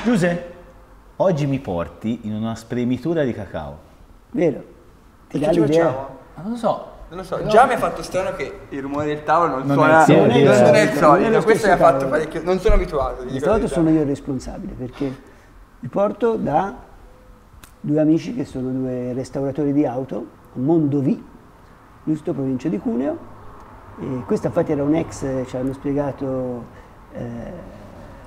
Giuseppe, oggi mi porti in una spremitura di cacao. Vero? Ti Che dà ci l'idea? facciamo? Non lo so. Non lo so, già mi ha fatto strano che il rumore del tavolo Non suona, è il non solito, è il non è solito, lo questo mi stesso ha fatto tavolo. parecchio, non sono abituato. ti dico Questa la volta verità. sono io il responsabile perché li porto da due amici che sono due restauratori di auto a Mondovì, giusto, provincia di Cuneo. E questa infatti era un ex, ci hanno spiegato,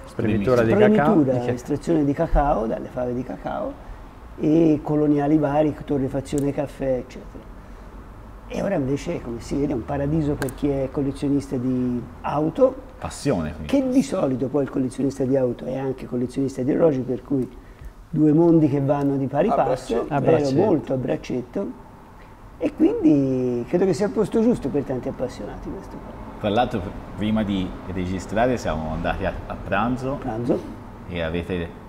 Spremitura di cacao. spremitura, estrazione di cacao, dalle fave di cacao e coloniali vari, torrefazione caffè, eccetera. E ora invece, come si vede, è un paradiso per chi è collezionista di auto, Passione. Quindi. che di solito poi il collezionista di auto è anche collezionista di orologi, per cui due mondi che vanno di pari A passo, braccetto. A vero, braccetto. molto a braccetto, e quindi credo che sia il posto giusto per tanti appassionati questo qua. Tra l'altro, prima di registrare siamo andati a pranzo Pranzo, e avete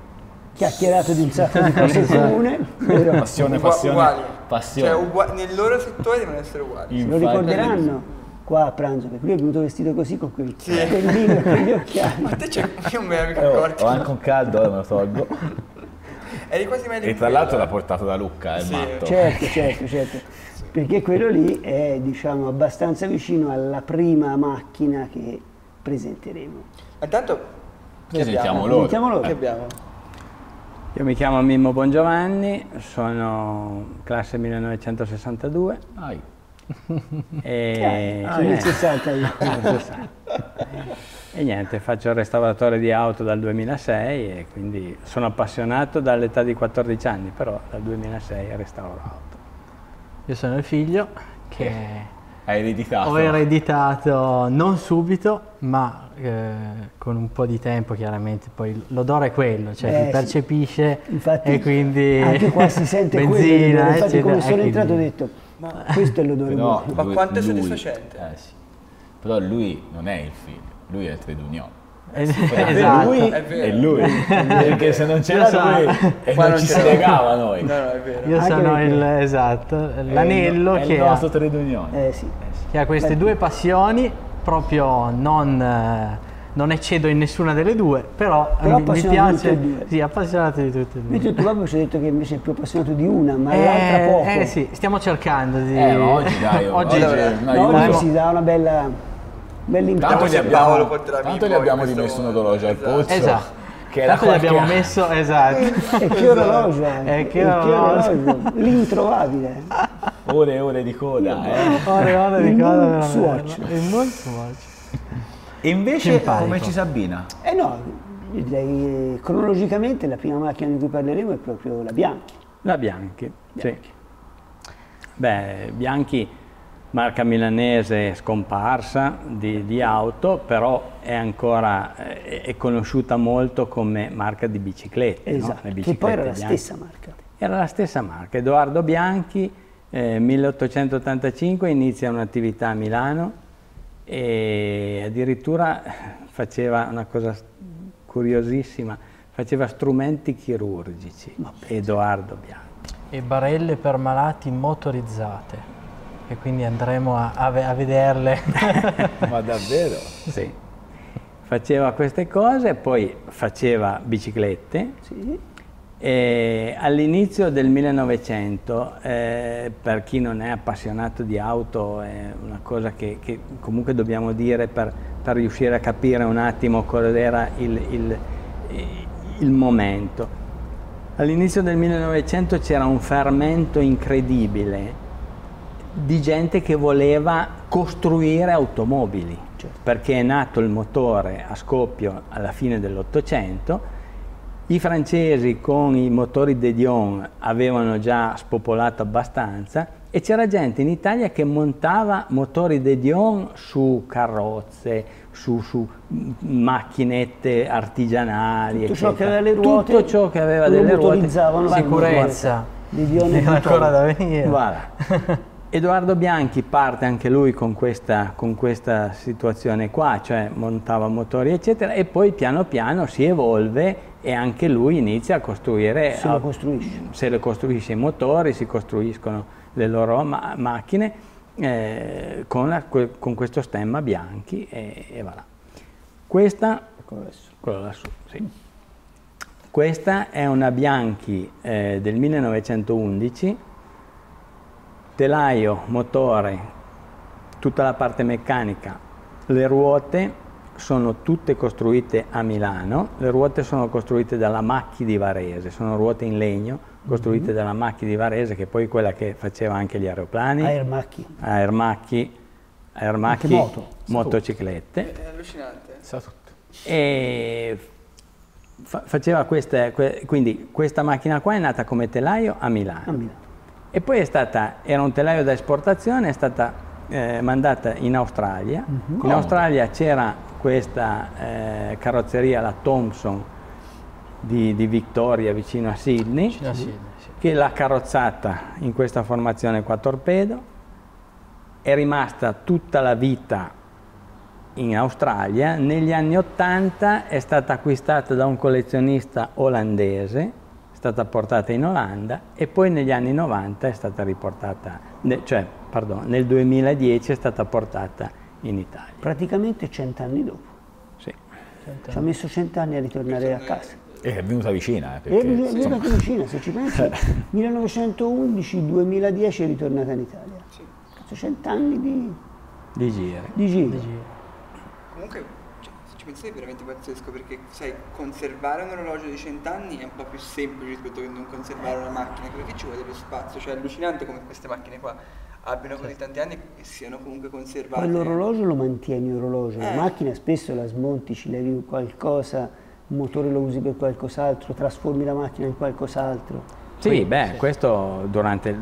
chiacchierato di un sacco di cose in comune, vero? passione, Uguali. passione. Cioè, nel loro settore devono essere uguali. Se lo Infatti. ricorderanno qua a pranzo, perché lui è venuto vestito così con quel cappellino e con gli occhiali. Ma te c'è, io non me ne ero mica accorto. Ho anche un caldo, ora me lo tolgo. Eri quasi meglio E di tra quello. l'altro l'ha portato da Lucca, il Sì. matto. Certo. Perché quello lì è, diciamo, abbastanza vicino alla prima macchina che presenteremo. Intanto, chi Presentiamo abbiamo? loro. Presentiamo loro. Chi abbiamo? Io mi chiamo Mimmo Bongiovanni, sono classe 1962 Dai. e, Sono il 60 io. e niente, faccio il restauratore di auto dal 2006 e quindi sono appassionato dall'età di 14 anni, però dal 2006 restauro auto. Io sono il figlio che Hai ereditato. ho ereditato non subito, ma con un po' di tempo chiaramente, poi l'odore è quello, cioè si Sì. percepisce Infatti, e quindi anche qua si sente quello. benzina, Infatti eccetera, come e sono entrato ho quindi- detto, ma questo è l'odore Però buono. Ma quanto è lui- soddisfacente. sì. Però lui non è il figlio, lui è il trade union. esatto. Lui È vero. è lui. Perché se non c'era lui e Qua non non ci si c'eravamo. legava noi. No, è vero. Io Anche sono perché- esatto, l'anello è il che nostro ha, trade union. Sì. che ha queste due passioni, proprio non eccedo in nessuna delle due, però, Però mi appassionato di piace, tutte e due. sì, appassionato di tutte e due. Invece tuo papà ci ha detto che invece è più appassionato di una, ma l'altra poco. sì, stiamo cercando di... Ma oggi dai, oggi oggi dovrà- una No, Juve- oggi si dà una bella Tanto impatto. gli Paolo abbiamo, porterà tanto gli Mimmo abbiamo in questo rimesso un modo. orologio al Esatto. polso. Esatto. Che era Tanto gli abbiamo qualche- messo, esatto. E che orologio è? E che orologio. L'introvabile. ore e ore di coda. Ora Il ricordo Moon veramente. Swatch. Il Moon Swatch. E invece Simpatico. come ci si abbina? Eh no, io direi che cronologicamente la prima macchina di cui parleremo è proprio la Bianchi. La Bianchi, sì. Beh, Bianchi, marca milanese scomparsa di auto, però è ancora è conosciuta molto come marca di biciclette. no? Esatto, Le che poi era la biciclette stessa marca. Era la stessa marca. Edoardo Bianchi, 1885, inizia un'attività a Milano e addirittura faceva una cosa curiosissima, faceva strumenti chirurgici, Edoardo Bianchi. E barelle per malati motorizzate. E quindi andremo a vederle. Ma davvero? Sì. Faceva queste cose, poi faceva biciclette. Sì. E all'inizio del 1900, per chi non è appassionato di auto, è una cosa che comunque dobbiamo dire per riuscire a capire un attimo qual era il momento. All'inizio del 1900 c'era un fermento incredibile di gente che voleva costruire automobili, perché è nato il motore a scoppio alla fine dell'Ottocento. I francesi con i motori De Dion avevano già spopolato abbastanza e c'era gente in Italia che montava motori De Dion su carrozze, su macchinette artigianali, Tutto ciò eccetera. che aveva le ruote, Tutto ciò che aveva lo delle ruote. motorizzavano. Sicurezza. Di Dione Era ancora da venire. Guarda. Edoardo Bianchi parte anche lui con questa situazione qua, cioè montava motori eccetera, e poi piano piano si evolve e anche lui inizia a costruire, Se lo costruisce. se le costruisce i motori, si costruiscono le loro macchine con questo stemma Bianchi e va là. Questa, quello lassù, sì. Questa è una Bianchi del 1911, telaio, motore, tutta la parte meccanica, le ruote sono tutte costruite a Milano, le ruote sono costruite dalla Macchi di Varese, sono ruote in legno costruite dalla Macchi di Varese, che poi è quella che faceva anche gli aeroplani. Aermacchi. Aermacchi, motociclette. È allucinante. Sa tutto. E faceva quindi questa macchina qua è nata come telaio a Milano. E poi era un telaio da esportazione, è stata mandata in Australia. In Australia c'era questa carrozzeria, la Thompson di Victoria, vicino a Sydney, che l'ha carrozzata in questa formazione 4 torpedo, è rimasta tutta la vita in Australia. Negli anni 80 è stata acquistata da un collezionista olandese, è stata portata in Olanda e poi negli anni 90 è stata riportata, nel 2010 è stata portata in Italia. Praticamente 100 anni dopo. Sì. Ci ha messo 100 anni a ritornare a casa. E è venuta vicina. È venuta vicina, se ci pensi. 1911-2010 è ritornata in Italia. 100 anni di giri. Comunque, se ci pensate è veramente pazzesco, perché sai, conservare un orologio di 100 anni è un po' più semplice rispetto a non conservare una macchina, perché ci vuole dello spazio, cioè è allucinante come queste macchine qua abbiano così tanti anni e siano comunque conservate. Poi l'orologio lo mantieni orologio, la macchina spesso la smonti, ci levi qualcosa, il motore lo usi per qualcos'altro, trasformi la macchina in qualcos'altro. Sì, questo durante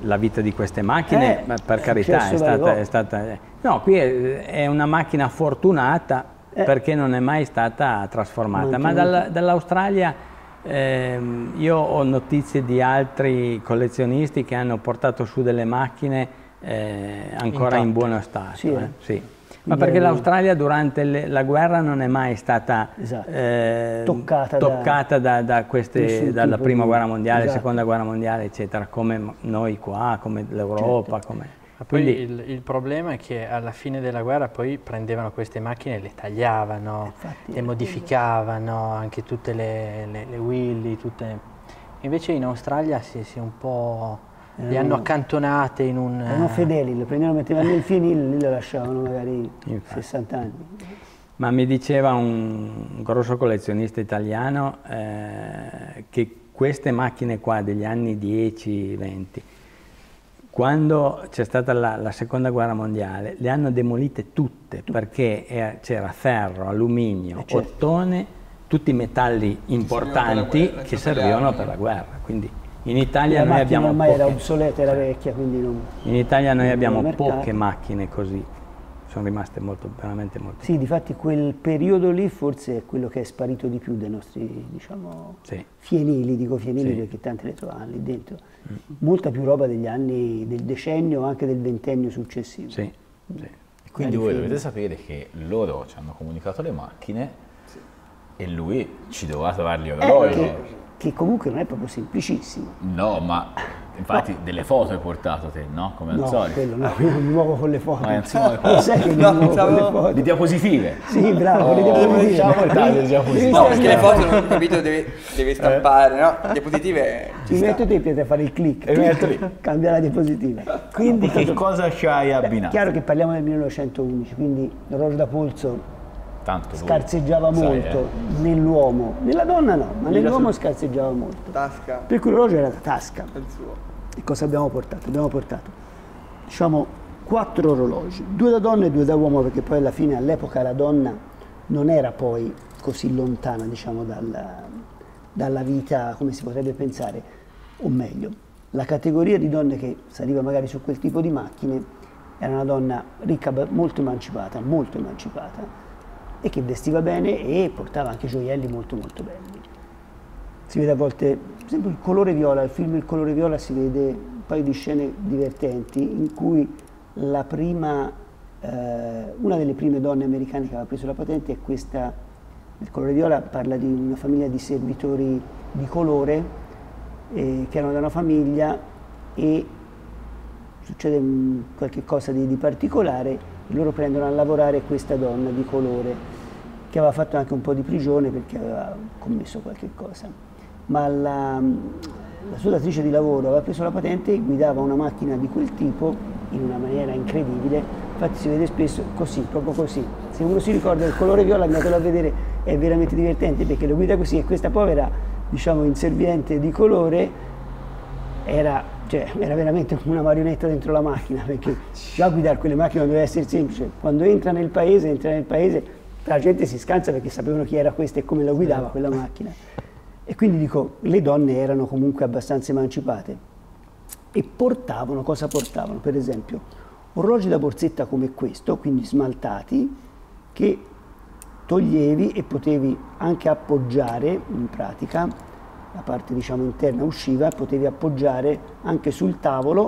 la vita di queste macchine, per carità, è stata... No, qui è una macchina fortunata perché non è mai stata trasformata, ma dall'Australia io ho notizie di altri collezionisti che hanno portato su delle macchine ancora in buono stato. Sì. Ma perché l'Australia durante la guerra non è mai stata toccata dalla prima guerra mondiale, seconda guerra mondiale, eccetera, come noi qua, come l'Europa. Poi il problema è che alla fine della guerra poi prendevano queste macchine e le tagliavano, le modificavano, anche tutte le wheelie, Invece in Australia si è un po'... le hanno accantonate in un... Erano fedeli, le prendevano, mettevano nel fienile e lì le lasciavano magari 60 anni. Ma mi diceva un grosso collezionista italiano che queste macchine qua degli anni 10-20, quando c'è stata la seconda guerra mondiale, le hanno demolite tutte perché c'era ferro, alluminio, ottone, tutti i metalli importanti che servivano per la guerra. Quindi in Italia noi abbiamo ormai era obsoleta, era vecchia, quindi non... In Italia noi abbiamo poche macchine così, sono rimaste veramente molto. Sì, difatti quel periodo lì forse è quello che è sparito di più dei nostri, diciamo, fienili, dico fienili perché tante le trovano lì dentro. Molta più roba degli anni, del decennio, anche del ventennio successivo. Quindi voi dovete sapere che loro ci hanno comunicato le macchine e lui ci doveva trovare gli orologi. Che comunque non è proprio semplicissimo. No, ma infatti delle foto hai portato te, no? Come al solito. Quello no, io non mi muovo con le foto. Lo sai che mi muovo con le foto. Le diapositive. Sì, bravo, le diapositive. No, perché le foto, non ho capito, devi stampare, no? Le diapositive... Ci metto te per fare il click, cambia la diapositiva. Quindi che cosa ci hai abbinato? È chiaro che parliamo del 1911, quindi l'orologio da polso scarseggiava molto nell'uomo, nella donna no, ma nell'uomo scarseggiava molto. Tasca. Per cui l'orologio era da tasca. È il suo. E cosa abbiamo portato? Abbiamo portato, diciamo, 4 orologi, 2 da donna e 2 da uomo, perché poi alla fine all'epoca la donna non era poi così lontana, diciamo, dalla vita come si potrebbe pensare, o meglio, la categoria di donne che saliva magari su quel tipo di macchine era una donna ricca, molto emancipata, e che vestiva bene e portava anche gioielli molto molto belli. Si vede a volte, per esempio il colore viola, il film Il colore viola, si vede un paio di scene divertenti in cui una delle prime donne americane che aveva preso la patente è questa. Il colore viola parla di una famiglia di servitori di colore che erano da una famiglia e succede qualche cosa di particolare e loro prendono a lavorare questa donna di colore che aveva fatto anche un po' di prigione perché aveva commesso qualche cosa. Ma la sua datrice di lavoro aveva preso la patente e guidava una macchina di quel tipo in una maniera incredibile, infatti si vede spesso così, proprio così. Se uno si ricorda il colore viola, andatelo a vedere, è veramente divertente perché lo guida così e questa povera, diciamo, inserviente di colore era veramente una marionetta dentro la macchina, perché già guidare quelle macchine non deve essere semplice. Quando entra nel paese, la gente si scansa perché sapevano chi era questa e come la guidava quella macchina. E quindi dico, le donne erano comunque abbastanza emancipate e portavano, cosa portavano? Per esempio, orologi da borsetta come questo, quindi smaltati, che toglievi e potevi anche appoggiare, in pratica, la parte diciamo interna usciva, potevi appoggiare anche sul tavolo,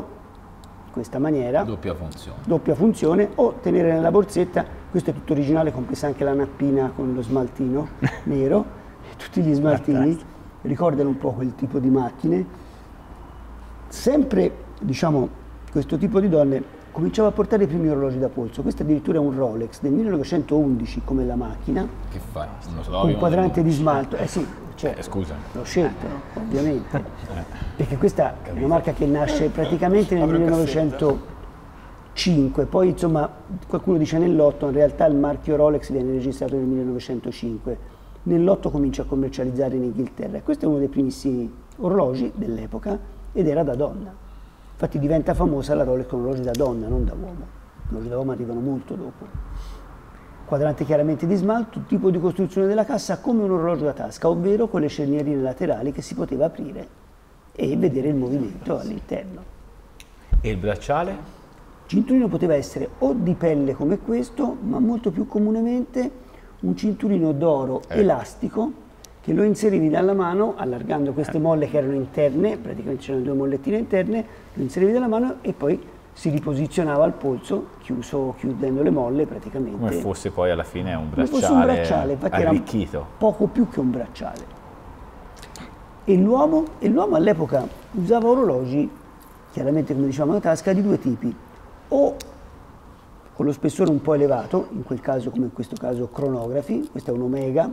in questa maniera. Doppia funzione, o tenere nella borsetta, questo è tutto originale, compresa anche la nappina con lo smaltino nero. Tutti gli smaltini ricordano un po' quel tipo di macchine. Sempre, diciamo, questo tipo di donne cominciava a portare i primi orologi da polso. Questo addirittura è un Rolex del 1911 come la macchina. Che fai? Un quadrante di smalto. Sì, cioè, scusa. l'ho scelto, ovviamente. Perché questa è una marca che nasce praticamente nel 1905, poi insomma qualcuno dice nell'8, in realtà il marchio Rolex viene registrato nel 1905. Nell'8 comincia a commercializzare in Inghilterra. Questo è uno dei primissimi orologi dell'epoca ed era da donna. Infatti diventa famosa la Rolex con orologi da donna, non da uomo. Gli orologi da uomo arrivano molto dopo. Quadrante chiaramente di smalto, tipo di costruzione della cassa come un orologio da tasca, ovvero con le scernierine laterali che si poteva aprire e vedere il movimento all'interno. E il bracciale? Il cinturino poteva essere o di pelle come questo, ma molto più comunemente un cinturino d'oro elastico che lo inserivi dalla mano, allargando queste molle che erano interne, praticamente c'erano due mollettine interne, lo inserivi dalla mano e poi si riposizionava al polso, chiudendo le molle praticamente. Come fosse poi alla fine un bracciale infatti arricchito. Era poco più che un bracciale. E l'uomo all'epoca usava orologi, chiaramente come dicevamo da tasca, di due tipi. O con lo spessore un po' elevato, in quel caso come in questo caso cronografi, questo è un Omega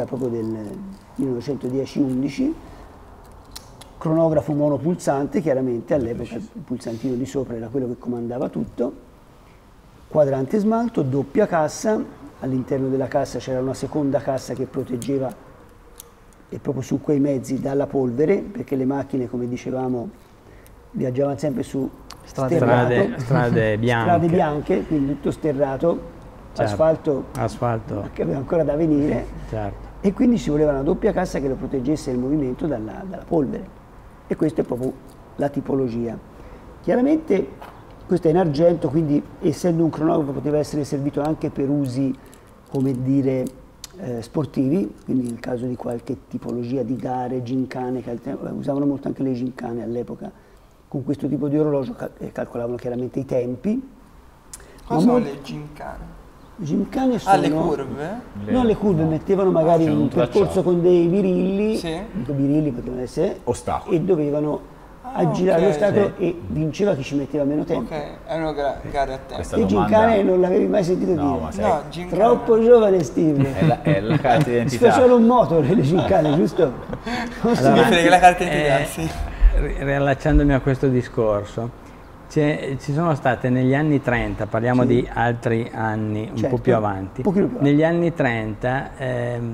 proprio del 1910-11, cronografo monopulsante, chiaramente all'epoca il pulsantino di sopra era quello che comandava tutto, quadrante smalto, doppia cassa, all'interno della cassa c'era una seconda cassa che proteggeva e proprio su quei mezzi dalla polvere, perché le macchine, come dicevamo, viaggiavano sempre su strade bianche, quindi tutto sterrato, certo. asfalto che aveva ancora da venire, certo. E quindi ci voleva una doppia cassa che lo proteggesse il movimento dalla polvere, e questa è proprio la tipologia. Chiaramente questo è in argento, quindi essendo un cronografo poteva essere servito anche per usi, come dire, sportivi, quindi nel caso di qualche tipologia di gare, gincane, usavano molto anche le gincane all'epoca. Con questo tipo di orologio calcolavano chiaramente i tempi. Cosa sono le gincane? Le gincane sono... le curve? No, le curve mettevano magari un percorso con dei birilli, sì. Dico birilli potevano essere, ostacoli, e dovevano aggirare l'ostacolo, sì. E vinceva chi ci metteva meno tempo. Ok, erano gare a tempo. Le gincane non l'avevi mai sentito dire? No, gincane. Troppo giovane Steve. È la carta d'identità. Si facevano un moto le gincane, giusto? Allora, la carta d'identità, sì. Riallacciandomi a questo discorso, ci sono state negli anni 30, parliamo di altri anni un po' più avanti, negli anni 30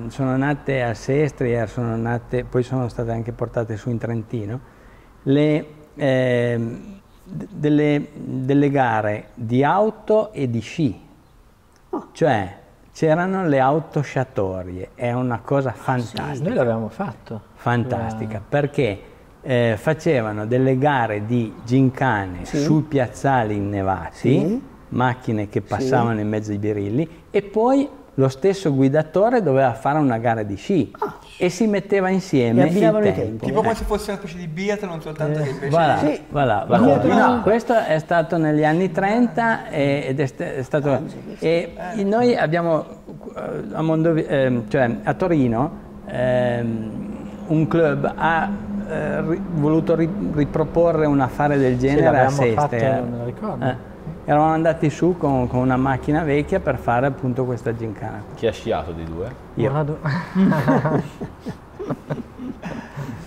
sono nate a Sestri, poi sono state anche portate su in Trentino, delle gare di auto e di sci, cioè c'erano le autosciatorie, è una cosa fantastica. Sì, noi l'abbiamo fatto. Fantastica, perché facevano delle gare di gincane sui piazzali innevati, macchine che passavano in mezzo ai birilli, e poi lo stesso guidatore doveva fare una gara di sci e si metteva insieme il tempo. Tipo come se fosse una specie di biathlon, non soltanto che invece... No, questo è stato negli anni 30 ed è stato... E noi abbiamo a Torino un club ha voluto riproporre un affare del genere a Sestri. Me lo ricordo. Eravamo andati su con una macchina vecchia per fare appunto questa gincana. Chi ha sciato dei due? Io.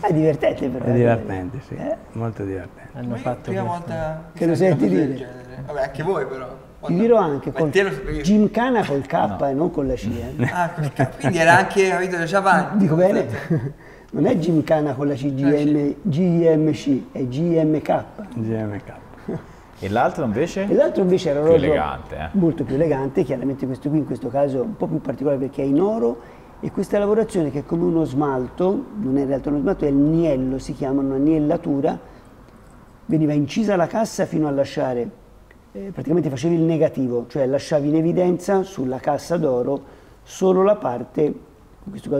È divertente però. È divertente, sì, molto divertente. Hanno Ma io fatto prima questo. volta Che lo senti una cosa del dire? genere. Vabbè, anche voi però. Ti dirò anche, Ma te lo- Gymkhana col K e non con la C. Ah, quindi era anche, capito, già avanti. Dico bene? Non è Gymkhana con la C, GMC, è GMK. GMK. E l'altro invece? E l'altro invece era Più orologio elegante, molto più elegante, chiaramente questo qui in questo caso è un po' più particolare perché è in oro e questa lavorazione che è come uno smalto, non è in realtà uno smalto, è il niello, si chiama una niellatura, veniva incisa la cassa fino a lasciare, praticamente facevi il negativo, cioè lasciavi in evidenza sulla cassa d'oro solo la parte, in questo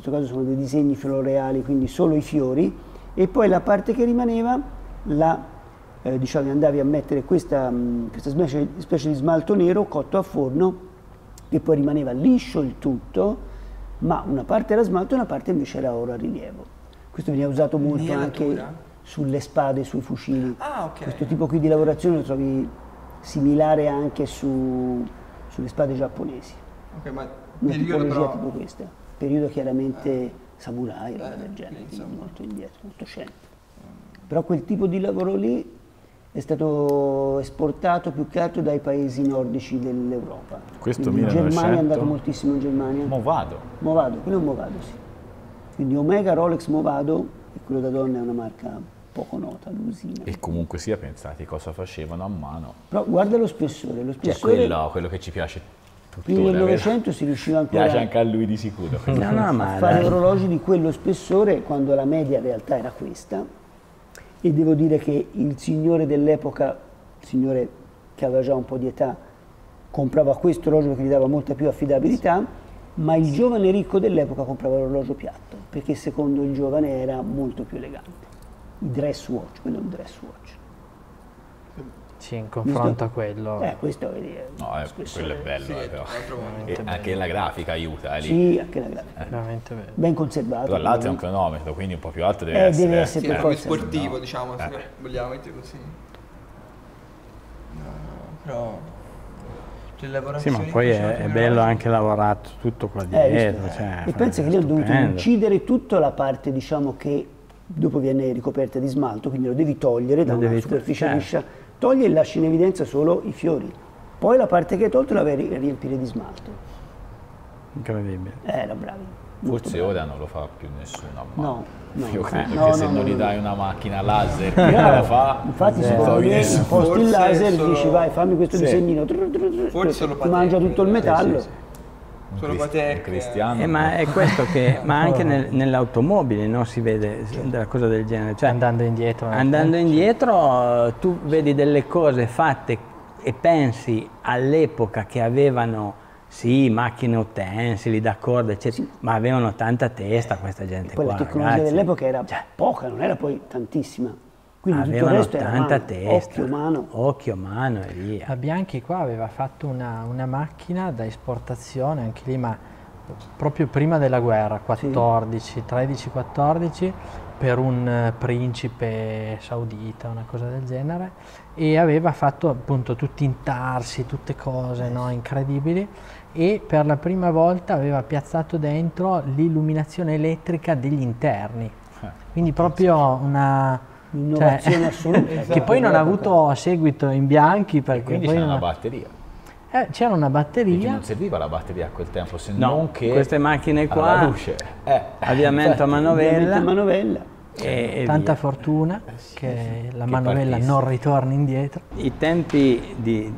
caso sono dei disegni floreali, quindi solo i fiori, e poi la parte che rimaneva diciamo, andavi a mettere questa specie di smalto nero cotto a forno che poi rimaneva liscio il tutto, ma una parte era smalto e una parte invece era oro a rilievo. Questo veniva usato molto anche sulle spade, sui fucili. Ah, ok. Questo tipo qui di lavorazione lo trovi similare anche sulle spade giapponesi. Ok, ma Una periodo tipologia però... tipo questa. Periodo chiaramente samurai, roba del genere, insomma. quindi molto indietro, molto scenico. Però quel tipo di lavoro lì è stato esportato più che altro dai paesi nordici dell'Europa. Questo Quindi in 1900? Germania è andato moltissimo in Germania. Movado. Movado, quello è un Movado, sì. Quindi Omega Rolex Movado, e quello da donna è una marca poco nota, l'usina. E comunque sia, pensate cosa facevano a mano. Però guarda lo spessore, Cioè quello che ci piace quindi tuttora. nel vero? Novecento si riusciva ancora Piace anche a lui di sicuro. No, no, a ma fare orologi di quello spessore quando la media in realtà era questa. E devo dire che il signore dell'epoca, il signore che aveva già un po' di età, comprava questo orologio perché gli dava molta più affidabilità, ma il giovane ricco dell'epoca comprava l'orologio piatto, perché secondo il giovane era molto più elegante. I dress watch, quello è un dress watch. Sì, in confronto a quello. Questo vedi, No, quello è bello, però. veramente E bello. anche la grafica aiuta, lì. sì, anche la grafica. Veramente bello. Ben conservato. Però l'altro è un ovviamente. cronometro, quindi un po' più alto deve Deve essere. essere Sì, per è più forza. sportivo, no. diciamo, se vogliamo mettere così. No, però... Le sì, lavorazioni ma che poi facevano è prima bello orologi- anche lavorato tutto qua Visto? dietro. Cioè, E pensa che lì ho dovuto stupendo. incidere tutta la parte, diciamo, che dopo viene ricoperta di smalto, quindi lo devi togliere da Lo una devi superficie certo. liscia, togli e lasci in evidenza solo i fiori. Poi la parte che hai tolto la vai a riempire di smalto. Incredibile. Era bravi. molto Forse bravi. ora non lo fa più nessuno a mano. No, Io credo no, che no, se no, non no, gli no. dai una macchina laser che la fa, Infatti non secondo trovi me nessuno. imposti il Forse laser, solo- dici vai fammi questo Sì. disegnino, Forse solo ti mangia Patek, tutto il metallo. Sì, sì. Un Solo crist- Patek, un cristiano. Ma è questo che, ma anche nell'automobile no, si vede della cosa del genere. Cioè, Andando indietro. andando indietro tu vedi delle cose fatte e pensi all'epoca che avevano sì, macchine utensili, d'accordo, eccetera, ma avevano tanta testa questa gente Poi qua, la tecnologia ragazzi. dell'epoca era poca, non era poi tantissima. Quindi tutto il Avevano resto era tanta mano, testa, occhio, mano. e via. La Bianchi qua aveva fatto una macchina da esportazione, anche lì, ma proprio prima della guerra, 13-14, per un principe saudita, una cosa del genere, e aveva fatto appunto tutti intarsi, tutte cose no, incredibili, e per la prima volta aveva piazzato dentro l'illuminazione elettrica degli interni, quindi proprio una... Innovazione assoluta. che poi non ha avuto a seguito in Bianchi perché Quindi poi c'è non una ha- batteria. c'era una Perché batteria. non serviva la batteria a quel tempo, se No, non che queste macchine alla qua, luce. avviamento a manovella, manovella. e Tanta via. fortuna che la Che manovella partisse. non ritorni indietro. I tempi di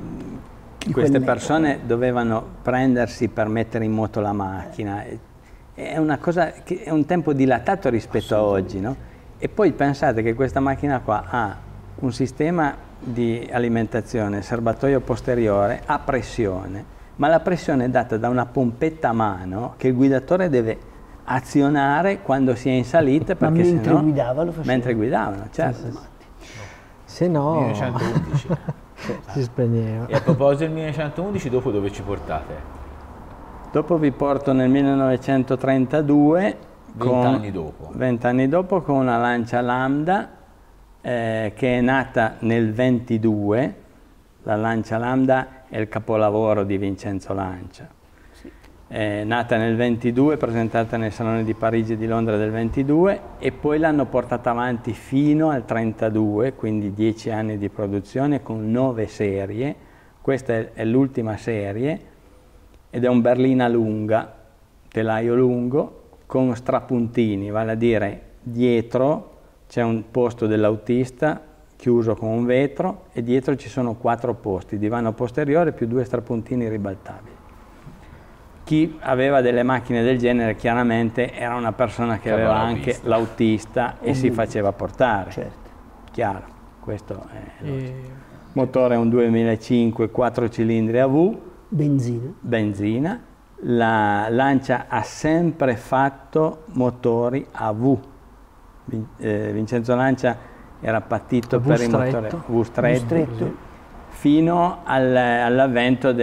queste persone dovevano prendersi per mettere in moto la macchina. È una cosa che è un tempo dilatato rispetto a oggi, no? E poi pensate che questa macchina qua ha un sistema di alimentazione, serbatoio posteriore a pressione, ma la pressione è data da una pompetta a mano che il guidatore deve azionare quando si è in salita, Ma perché mentre sennò- guidava lo faceva. mentre guidavano, certo. Se no 1911. si spegneva. E a proposito del 1911, dopo dove ci portate? Dopo vi porto nel 1932, 20 anni dopo. 20 anni dopo, con una Lancia Lambda che è nata nel 22, La Lancia Lambda è il capolavoro di Vincenzo Lancia. È nata nel 22, presentata nei saloni di Parigi e di Londra del 22 e poi l'hanno portata avanti fino al 32, quindi 10 anni di produzione con 9 serie. Questa è l'ultima serie ed è un berlina lunga, telaio lungo, con strapuntini, vale a dire dietro c'è un posto dell'autista chiuso con un vetro e dietro ci sono 4 posti, divano posteriore più 2 strapuntini ribaltabili. Chi aveva delle macchine del genere chiaramente era una persona che aveva anche l'autista e si faceva portare. Certo. Chiaro, questo è il motore è un 2005 4 cilindri a V. Benzina. La Lancia ha sempre fatto motori a V. Vincenzo Lancia era partito per il motore V stretto. Fino all'avvento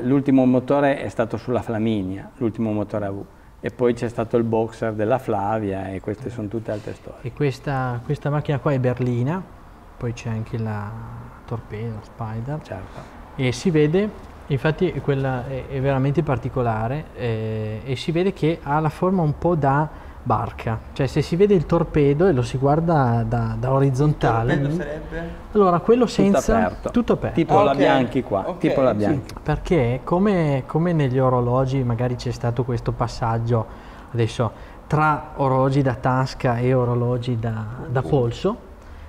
l'ultimo motore è stato sulla Flaminia, l'ultimo motore a V, e poi c'è stato il Boxer della Flavia e queste sono tutte altre storie. E questa macchina qua è berlina, poi c'è anche la Torpedo, Spider, certo. E si vede, infatti quella è veramente particolare, e si vede che ha la forma un po' da barca, cioè se si vede il torpedo e lo si guarda da orizzontale, il torpedo sarebbe? Allora quello senza tutto aperto, tipo la Bianchi qua, tipo la Bianchi. Sì, perché come negli orologi magari c'è stato questo passaggio adesso tra orologi da tasca e orologi da polso,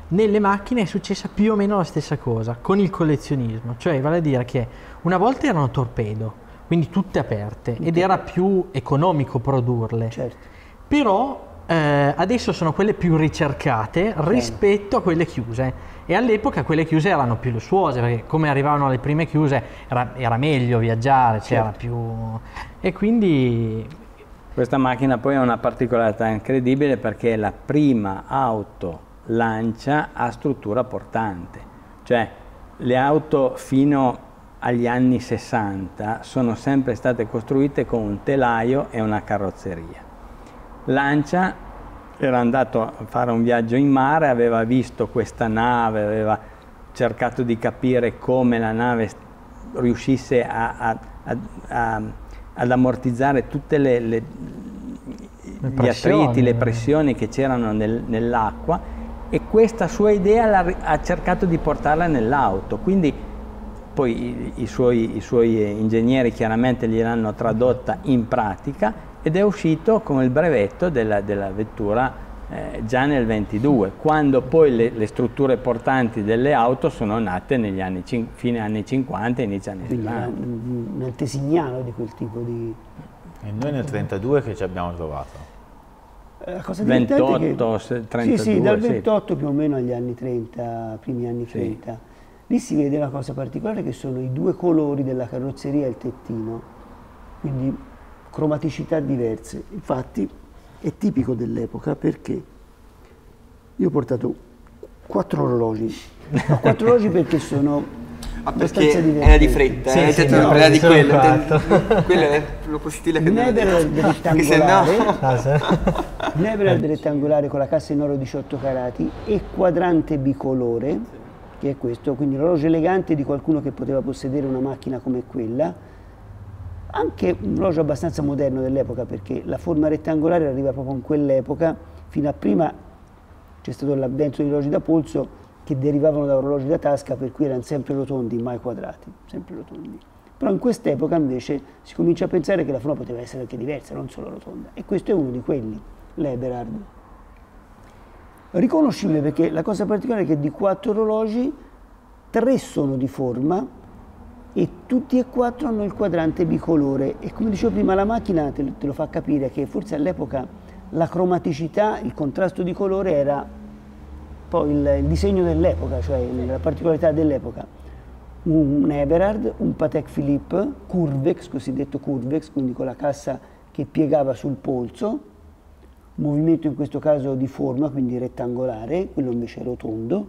nelle macchine è successa più o meno la stessa cosa con il collezionismo, cioè vale a dire che una volta erano torpedo, quindi tutte aperte, ed era più economico produrle. Certo. Però adesso sono quelle più ricercate rispetto a quelle chiuse, e all'epoca quelle chiuse erano più lussuose, perché come arrivavano le prime chiuse era meglio viaggiare, c'era più... E quindi... Questa macchina poi ha una particolarità incredibile perché è la prima auto Lancia a struttura portante, cioè le auto fino agli anni 60 sono sempre state costruite con un telaio e una carrozzeria. Lancia era andato a fare un viaggio in mare, aveva visto questa nave, aveva cercato di capire come la nave riuscisse ad ammortizzare tutte gli attriti, le pressioni che c'erano nell'acqua, e questa sua idea ha cercato di portarla nell'auto. Quindi poi i suoi ingegneri chiaramente gliel'hanno tradotta in pratica ed è uscito con il brevetto della vettura già nel 22, quando poi le strutture portanti delle auto sono nate negli anni fine anni 50 e inizio anni 60. Un antesignano di quel tipo di... E noi nel 32 che ci abbiamo trovato? La cosa 28, che... 32, sì, dal 28 più o meno agli anni 30, primi anni 30. Sì. Lì si vede una cosa particolare, che sono i 2 colori della carrozzeria e il tettino, quindi cromaticità diverse. Infatti è tipico dell'epoca, perché io ho portato 4 orologi, 4 orologi perché sono abbastanza diversi. Era di fretta, di quello è lo stile che Neverard rettangolare, Neverard rettangolare con la cassa in oro 18 carati e quadrante bicolore, che è questo, quindi l'orologio elegante di qualcuno che poteva possedere una macchina come quella, anche un orologio abbastanza moderno dell'epoca, perché la forma rettangolare arriva proprio in quell'epoca. Fino a prima c'è stato l'avvento di orologi da polso che derivavano da orologi da tasca, per cui erano sempre rotondi, mai quadrati, sempre rotondi. Però in quest'epoca invece si comincia a pensare che la forma poteva essere anche diversa, non solo rotonda, e questo è uno di quelli, l'Eberhard. Riconoscibile perché la cosa particolare è che di 4 orologi 3 sono di forma e tutti e 4 hanno il quadrante bicolore, e come dicevo prima la macchina te lo fa capire che forse all'epoca la cromaticità, il contrasto di colore era poi il disegno dell'epoca, cioè la particolarità dell'epoca. Un Eberhard, un Patek Philippe, Curvex, cosiddetto Curvex, quindi con la cassa che piegava sul polso, movimento in questo caso di forma, quindi rettangolare, quello invece è rotondo,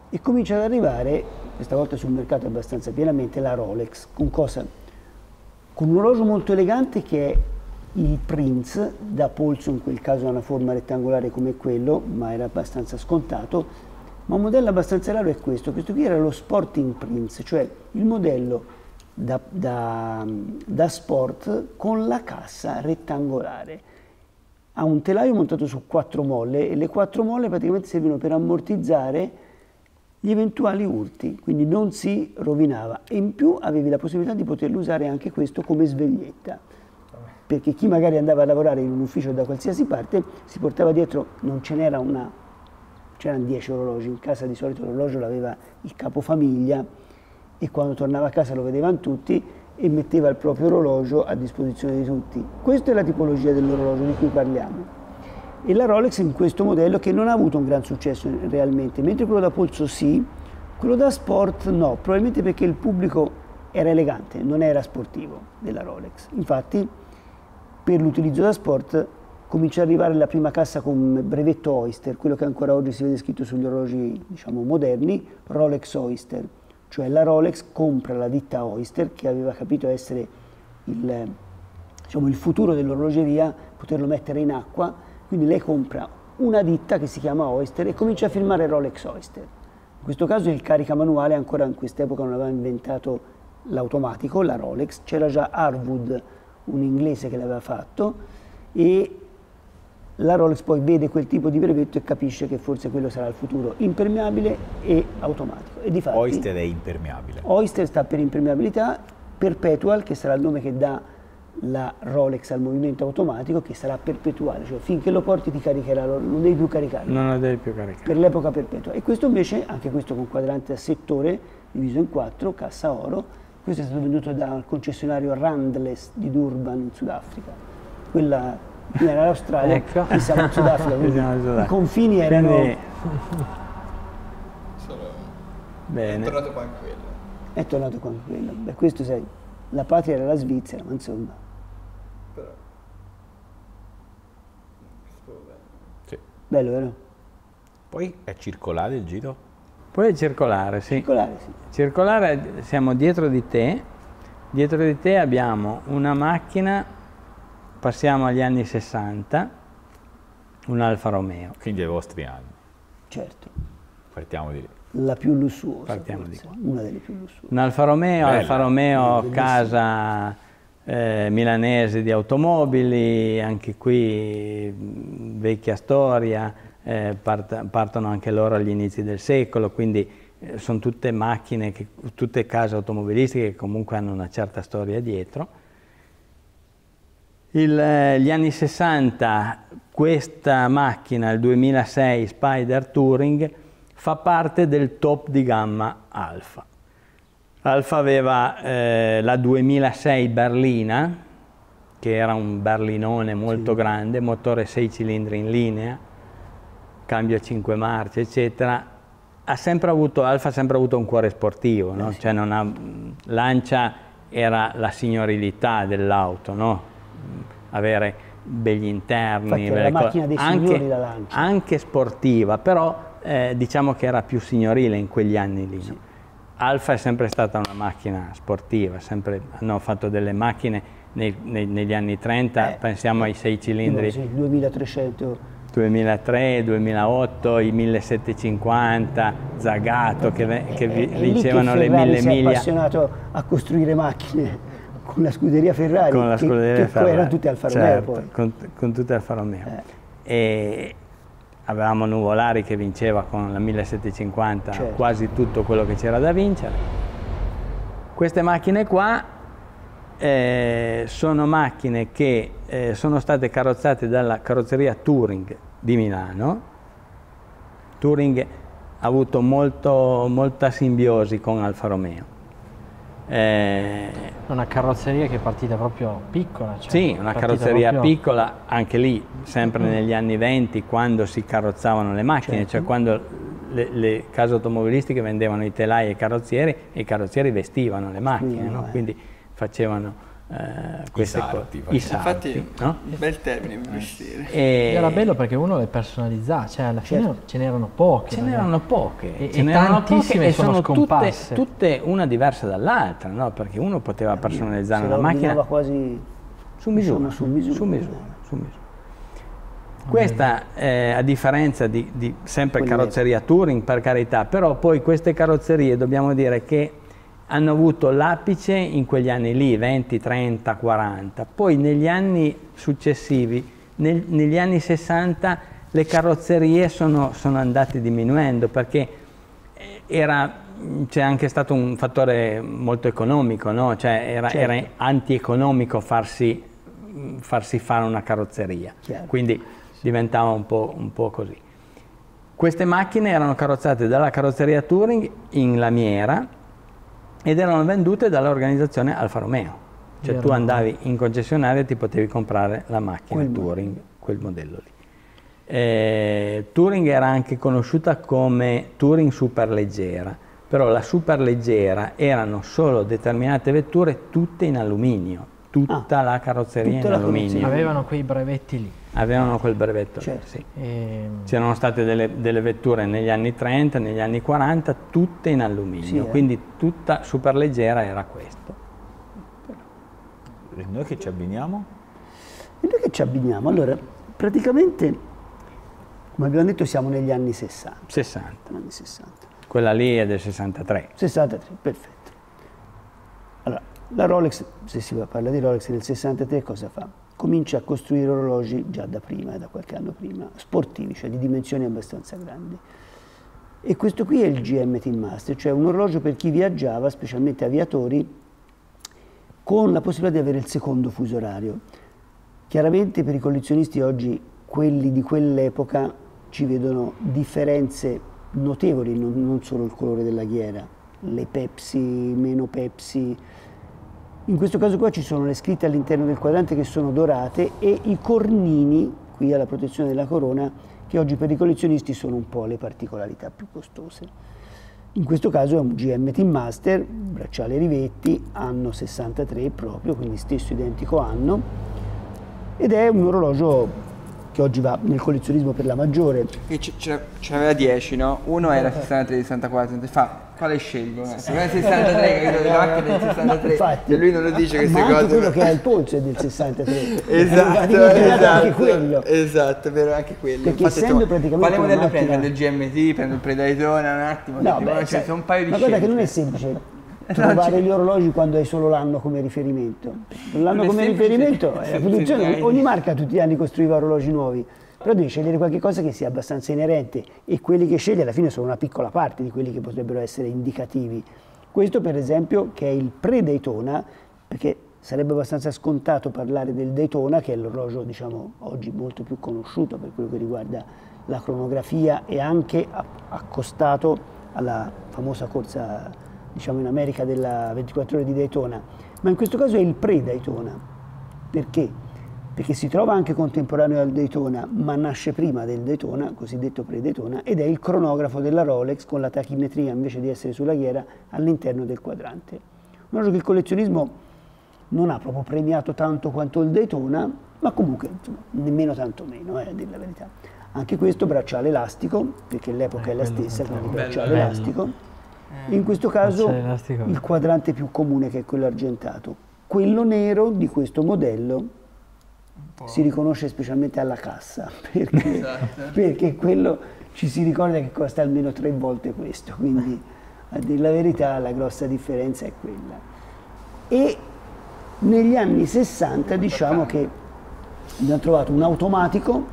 e comincia ad arrivare, questa volta sul mercato abbastanza pienamente, la Rolex, con cosa? Con un orologio molto elegante che è il Prince, da polso in quel caso ha una forma rettangolare come quello, ma era abbastanza scontato, ma un modello abbastanza raro è questo qui era lo Sporting Prince, cioè il modello da sport con la cassa rettangolare. Ha un telaio montato su 4 molle e le 4 molle praticamente servivano per ammortizzare gli eventuali urti, quindi non si rovinava, e in più avevi la possibilità di poterlo usare anche questo come sveglietta, perché chi magari andava a lavorare in un ufficio da qualsiasi parte si portava dietro, non ce n'era una, c'erano 10 orologi, in casa di solito l'orologio l'aveva il capofamiglia e quando tornava a casa lo vedevano tutti e metteva il proprio orologio a disposizione di tutti. Questa è la tipologia dell'orologio di cui parliamo. E la Rolex in questo modello che non ha avuto un gran successo realmente, mentre quello da polso sì, quello da sport no, probabilmente perché il pubblico era elegante, non era sportivo della Rolex. Infatti per l'utilizzo da sport comincia ad arrivare la prima cassa con brevetto Oyster, quello che ancora oggi si vede scritto sugli orologi diciamo moderni, Rolex Oyster, cioè la Rolex compra la ditta Oyster che aveva capito essere il futuro dell'orologeria, poterlo mettere in acqua. Quindi lei compra una ditta che si chiama Oyster e comincia a firmare Rolex Oyster. In questo caso il caricamanuale ancora in quest'epoca non aveva inventato l'automatico, la Rolex, c'era già Harwood, un inglese che l'aveva fatto, e la Rolex poi vede quel tipo di brevetto e capisce che forse quello sarà il futuro, impermeabile e automatico. E difatti, Oyster è impermeabile. Oyster sta per impermeabilità, Perpetual, che sarà il nome che dà la Rolex al movimento automatico, che sarà perpetuale, cioè finché lo porti ti caricherà, non devi più caricarlo. Non lo devi più caricare. Per l'epoca perpetua. E questo invece, anche questo con quadrante a settore, diviso in 4, cassa oro, questo è stato venduto dal concessionario Randless di Durban in Sudafrica. Quella prima era l'Australia, ecco. qui siamo in Sudafrica, quindi i confini erano... Quindi, È tornato qua in quello. È tornato qua in quello. Beh, questo sai, la patria era la Svizzera, ma insomma... Però... Sì. Bello, vero? Poi è circolare il giro? poi è circolare, sì. Circolare, sì. Circolare, siamo dietro di te. Dietro di te abbiamo una macchina, passiamo agli anni 60, un Alfa Romeo. Quindi ai vostri anni. Certo. Partiamo di lì. La più lussuosa, Partiamo forse, di qua. una delle più lussuose. Un Alfa Romeo, Bella. Alfa Romeo Bellissima. casa milanese di automobili, anche qui vecchia storia, partono anche loro agli inizi del secolo, quindi sono tutte macchine, tutte case automobilistiche che comunque hanno una certa storia dietro. Gli anni 60, questa macchina, il 2006 Spider Touring, fa parte del top di gamma Alfa. Alfa aveva la 2006 berlina, che era un berlinone molto grande, motore 6 cilindri in linea, cambio a 5 marce, eccetera. Alfa ha sempre avuto un cuore sportivo, no? Cioè Lancia era la signorilità dell'auto, no? Avere begli interni, Infatti era la macchina dei signori, la Lancia. Anche sportiva, però diciamo che era più signorile in quegli anni lì. Sì. No? Alfa è sempre stata una macchina sportiva, hanno fatto delle macchine negli anni 30, pensiamo ai 6 cilindri. Sì, 2300. 2003, 2008, i 1750, Zagato che vincevano le 1000 si è miglia. appassionato a costruire macchine con la scuderia Ferrari, Con la scuderia che Ferrari, poi erano tutte Alfa Romeo. certo, Poi. con tutte Alfa Romeo. E avevamo Nuvolari che vinceva con la 1750 Certo. quasi tutto quello che c'era da vincere. Queste macchine qua sono macchine che sono state carrozzate dalla carrozzeria Touring di Milano. Touring ha avuto molta simbiosi con Alfa Romeo. Una carrozzeria che è partita proprio piccola. Cioè, Sì, una partita carrozzeria proprio... piccola, anche lì, sempre negli anni 20, quando si carrozzavano le macchine, Certo. cioè quando le case automobilistiche vendevano i telai ai carrozzieri e i carrozzieri vestivano le macchine, no? Quindi facevano queste salti, cose. I salti, Infatti, no? bel termine per vestire. Era bello perché uno le personalizzava, cioè alla fine ce n'erano poche. Ce magari. n'erano poche, E ce n'erano tantissime poche e sono tutte, scomparse. tutte una diversa dall'altra, no? Perché uno poteva personalizzare Se una la macchina ordinava quasi su misura, insomma, su misura. su misura, su misura. Questa, a differenza di sempre carrozzeria Touring, per carità, però poi queste carrozzerie dobbiamo dire che hanno avuto l'apice in quegli anni lì, 20, 30, 40, poi negli anni successivi, negli anni 60, le carrozzerie sono andate diminuendo perché c'è anche stato un fattore molto economico, no? Cioè era antieconomico farsi fare una carrozzeria, quindi diventava un po' così. Queste macchine erano carrozzate dalla carrozzeria Touring in lamiera ed erano vendute dall'organizzazione Alfa Romeo. Cioè tu andavi in concessionaria e ti potevi comprare la macchina Touring, quel modello lì. Touring era anche conosciuta come Touring superleggera, però la superleggera erano solo determinate vetture tutte in alluminio, tutta la carrozzeria in alluminio. Avevano quei brevetti lì. Avevano quel brevetto, sì. C'erano state delle vetture negli anni 30, negli anni 40, tutte in alluminio, quindi tutta superleggera era questo. E noi che ci abbiniamo? E noi che ci abbiniamo? Allora, praticamente, come abbiamo detto, siamo negli anni 60. 60. Anni 60. Quella lì è del 63. 63, perfetto. Allora, la Rolex, se si parla di Rolex nel 63, cosa fa? Comincia a costruire orologi già da prima, da qualche anno prima, sportivi, cioè di dimensioni abbastanza grandi. E questo qui è il GM Team Master, cioè un orologio per chi viaggiava, specialmente aviatori, con la possibilità di avere il secondo fuso orario. Chiaramente per i collezionisti oggi, quelli di quell'epoca, ci vedono differenze notevoli, non solo il colore della ghiera, le Pepsi, meno Pepsi. In questo caso qua ci sono le scritte all'interno del quadrante che sono dorate e i cornini, qui alla protezione della corona, che oggi per i collezionisti sono un po' le particolarità più costose. In questo caso è un GM Team Master, bracciale Rivetti, anno 63 proprio, quindi stesso identico anno, ed è un orologio che oggi va nel collezionismo per la maggiore. Ce n'aveva 10, no? Uno era 63, 64, fa quale scelgo? Se non è 63, capito? Le macchine del 63, infatti, e lui non lo dice queste cose. Ma anche quello che ha il polso è del 63. Esatto, anche quello. Esatto, vero, anche quello. Perché infatti, essendo praticamente quale modello macchina... prendo? Il GMT, prendo il Predaytona, un attimo, no, beh, ce ne sono un paio di ma guarda che non è semplice trovare gli orologi quando hai solo l'anno come riferimento. L'anno come riferimento è la produzione, ogni marca tutti gli anni costruiva orologi nuovi. Però devi scegliere qualche cosa che sia abbastanza inerente e quelli che scegli alla fine sono una piccola parte di quelli che potrebbero essere indicativi. Questo per esempio che è il pre-Daytona, perché sarebbe abbastanza scontato parlare del Daytona, che è l'orologio diciamo oggi molto più conosciuto per quello che riguarda la cronografia e anche accostato alla famosa corsa diciamo in America della 24 ore di Daytona, ma in questo caso è il pre-Daytona. Perché? Perché si trova anche contemporaneo al Daytona, ma nasce prima del Daytona, cosiddetto pre-Daytona, ed è il cronografo della Rolex con la tachimetria, invece di essere sulla ghiera, all'interno del quadrante. Un orologio che il collezionismo non ha proprio premiato tanto quanto il Daytona, ma comunque insomma, nemmeno tanto meno, a dire la verità. Anche questo bracciale elastico, perché l'epoca è la stessa, quindi bracciale elastico. In questo caso il quadrante più comune che è quello argentato. Quello nero di questo modello si riconosce specialmente alla cassa, perché, perché quello ci si ricorda che costa almeno 3 volte questo, quindi a dire la verità la grossa differenza è quella. E negli anni 60 diciamo che abbiamo trovato un automatico,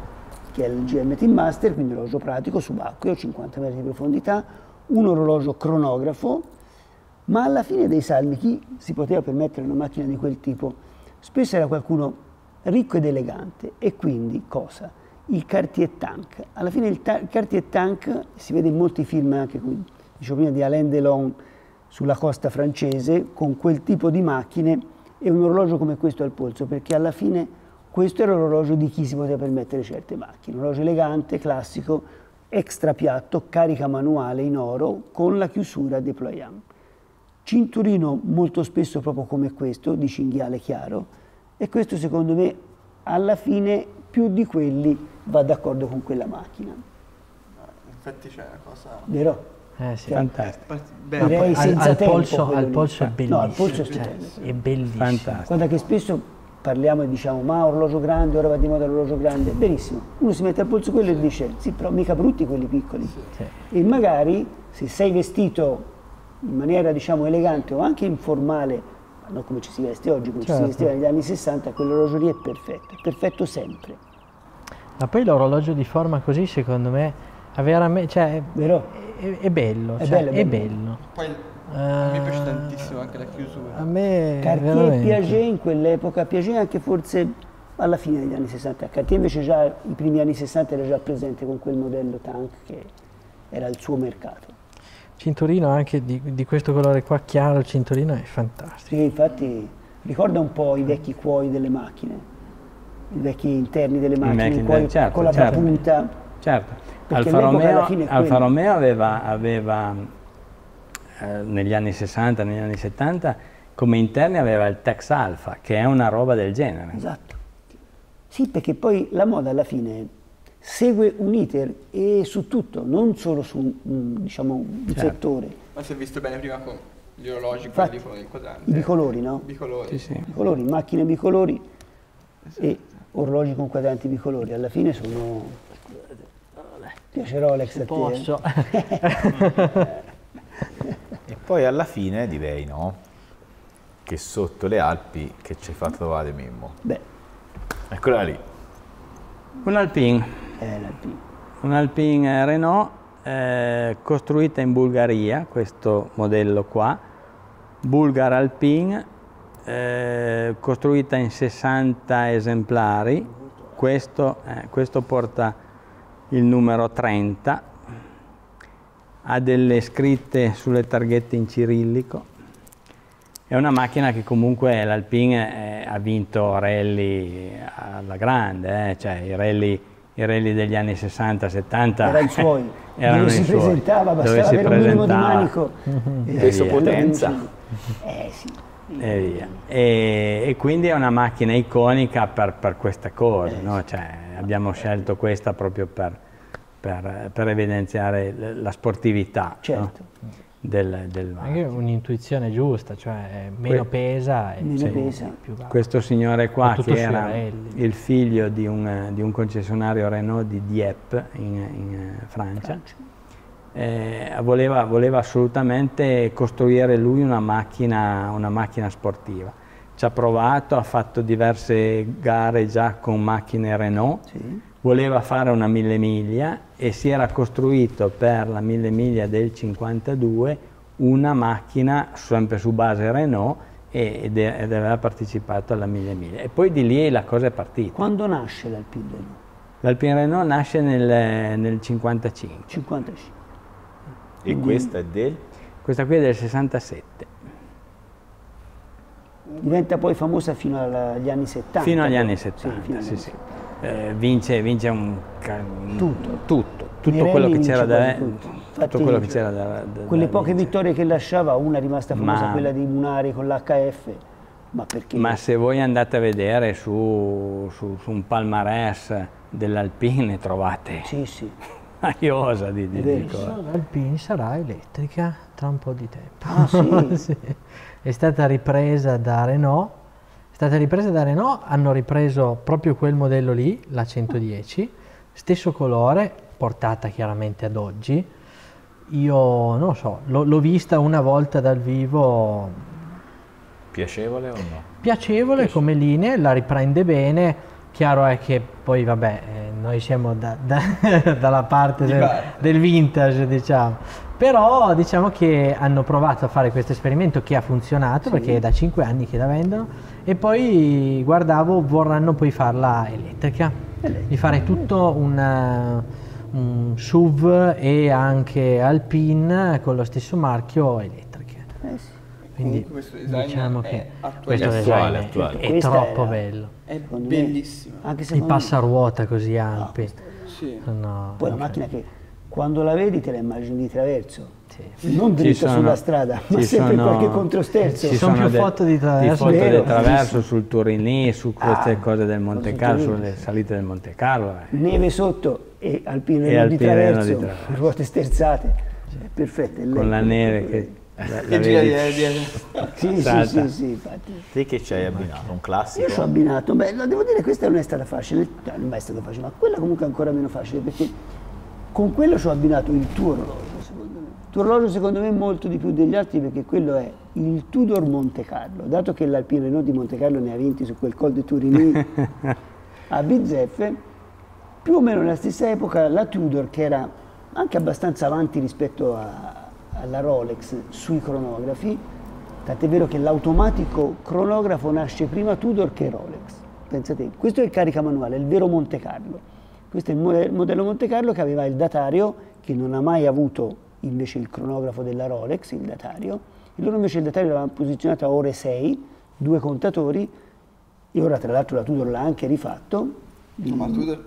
che è il GM Team Master, quindi un orologio pratico, subacqueo, 50 metri di profondità, un orologio cronografo, ma alla fine dei salmi chi si poteva permettere una macchina di quel tipo? Spesso era qualcuno ricco ed elegante, e quindi cosa? Il Cartier Tank. Alla fine il Cartier Tank si vede in molti film, anche qui, dicevo prima, di Alain Delon sulla costa francese, con quel tipo di macchine e un orologio come questo al polso, perché alla fine questo era l'orologio di chi si poteva permettere certe macchine, un orologio elegante, classico, extra piatto, carica manuale in oro con la chiusura déployant. Cinturino molto spesso proprio come questo, di cinghiale chiaro, e questo secondo me alla fine più di quelli va d'accordo con quella macchina. Infatti c'è una cosa... Vero? Sì. Fantastico. Direi senza al tempo, polso è bellissimo. no, al polso è cioè, stupendo. è bellissimo. Fantastico. Guarda che spesso parliamo e diciamo ma orologio grande, ora va di moda l'orologio grande, benissimo, uno si mette al polso quello e dice sì, però mica brutti quelli piccoli. E magari se sei vestito in maniera diciamo elegante o anche informale, ma non come ci si veste oggi, come ci si vestiva negli anni 60, quell'orologio lì è perfetto sempre. Ma poi l'orologio di forma così secondo me è veramente, cioè, Vero? è bello, è bello. Poi a me piace tantissimo anche la chiusura. A me Cartier e Piaget in quell'epoca, Piaget anche forse alla fine degli anni 60, Cartier invece già i primi anni 60 era già presente con quel modello Tank che era il suo mercato. Cinturino anche di questo colore qua chiaro, il cinturino è fantastico. Sì, infatti ricorda un po' i vecchi cuoio delle macchine, i vecchi interni delle macchine, i cuoio con la punta. Certo, Alfa Romeo aveva negli anni 60, negli anni 70, come interni aveva il Tex Alpha, che è una roba del genere. Esatto. Sì, perché poi la moda alla fine segue un iter e su tutto, non solo su diciamo, un settore. Ma si è visto bene prima con gli orologi, infatti, quelli del quadrante. I bicolori, no? Bicolori. Sì. Bicolori, macchine bicolori e orologi con quadranti bicolori. Alla fine sono... Piace Rolex a te? Posso. E poi alla fine direi, no? Che sotto le Alpi che ci fa trovare Mimmo. Beh. Eccola lì. Un Alpine. L'Alpine. Un Alpine Renault costruita in Bulgaria, questo modello qua, Bulgar Alpine, costruita in 60 esemplari, questo porta il numero 30, ha delle scritte sulle targhette in cirillico, è una macchina che comunque l'Alpine ha vinto rally alla grande, cioè i rally degli anni 60-70 Erano i suoi, dove si presentava, bastava avere un minimo di manico. Peso potenza. Sì. E via. E quindi è una macchina iconica per queste cose, no? Cioè, abbiamo scelto questa proprio per evidenziare la sportività, certo, no? del Anche un'intuizione giusta, cioè meno pesa e più va. Questo signore qua, che era il figlio di un concessionario Renault di Dieppe in Francia, voleva assolutamente costruire lui una macchina sportiva. Ci ha provato, ha fatto diverse gare già con macchine Renault, voleva fare una 1000 miglia e si era costruito per la 1000 miglia del 52 una macchina sempre su base Renault ed aveva partecipato alla 1000 miglia. E poi di lì la cosa è partita. Quando nasce l'Alpine Renault? L'Alpine Renault nasce nel 55. 55. E questa è del? Questa qui è del 67. Diventa poi famosa fino agli anni 70. Fino agli anni 70, sì. Vince tutto quello che c'era da quelle poche vittorie che lasciava, una è rimasta famosa, quella di Munari con l'HF, ma perché? Ma se voi andate a vedere su un palmarès dell'Alpine trovate aiosa di cose. L'Alpine sarà elettrica tra un po' di tempo. Ah sì? Sì. È stata ripresa da Renault. Hanno ripreso proprio quel modello lì, la 110, stesso colore, portata chiaramente ad oggi. Io non lo so, l'ho vista una volta dal vivo. Piacevole o no? Piacevole come linee, la riprende bene. Chiaro è che poi vabbè, noi siamo dalla parte del vintage, diciamo. Però diciamo che hanno provato a fare questo esperimento che ha funzionato, perché è da 5 anni che la vendono, e poi guardavo, vorranno poi farla elettrica, di fare tutto un SUV e anche Alpine con lo stesso marchio elettriche. Quindi diciamo che questo design è troppo bello. È bellissimo. I passaruota così ampi. Poi è una macchina che quando la vedi te la immagini di traverso, non dritta sulla strada, ma sempre qualche controsterzo. Ci sono più foto di traverso. Sul Turini, su queste cose del Monte Carlo, sulle salite del Monte Carlo. Neve sotto e Alpine Renault di traverso, ruote sterzate, perfette. Con la neve che Che gira dietro. Sì, infatti. Te che ci hai abbinato? Un classico? Io ci ho abbinato, devo dire questa non è stata facile, non è mai stata facile, ma quella comunque è ancora meno facile, perché con quello ci ho abbinato il tuo orologio, secondo me. Il tuo orologio secondo me molto di più degli altri, perché quello è il Tudor Monte Carlo. Dato che l'Alpine Renault di Monte Carlo ne ha vinti su quel Col de Tourigny a bizzeffe, più o meno nella stessa epoca la Tudor, che era anche abbastanza avanti rispetto alla Rolex sui cronografi, tant'è vero che l'automatico cronografo nasce prima Tudor che Rolex. Pensate, questo è il caricamanuale, è il vero Monte Carlo. Questo è il modello Monte Carlo che aveva il datario, che non ha mai avuto invece il cronografo della Rolex, il datario, e loro invece il datario l'avevano posizionato a ore 6, 2 contatori, e ora tra l'altro la Tudor l'ha anche rifatto. Ma Tudor?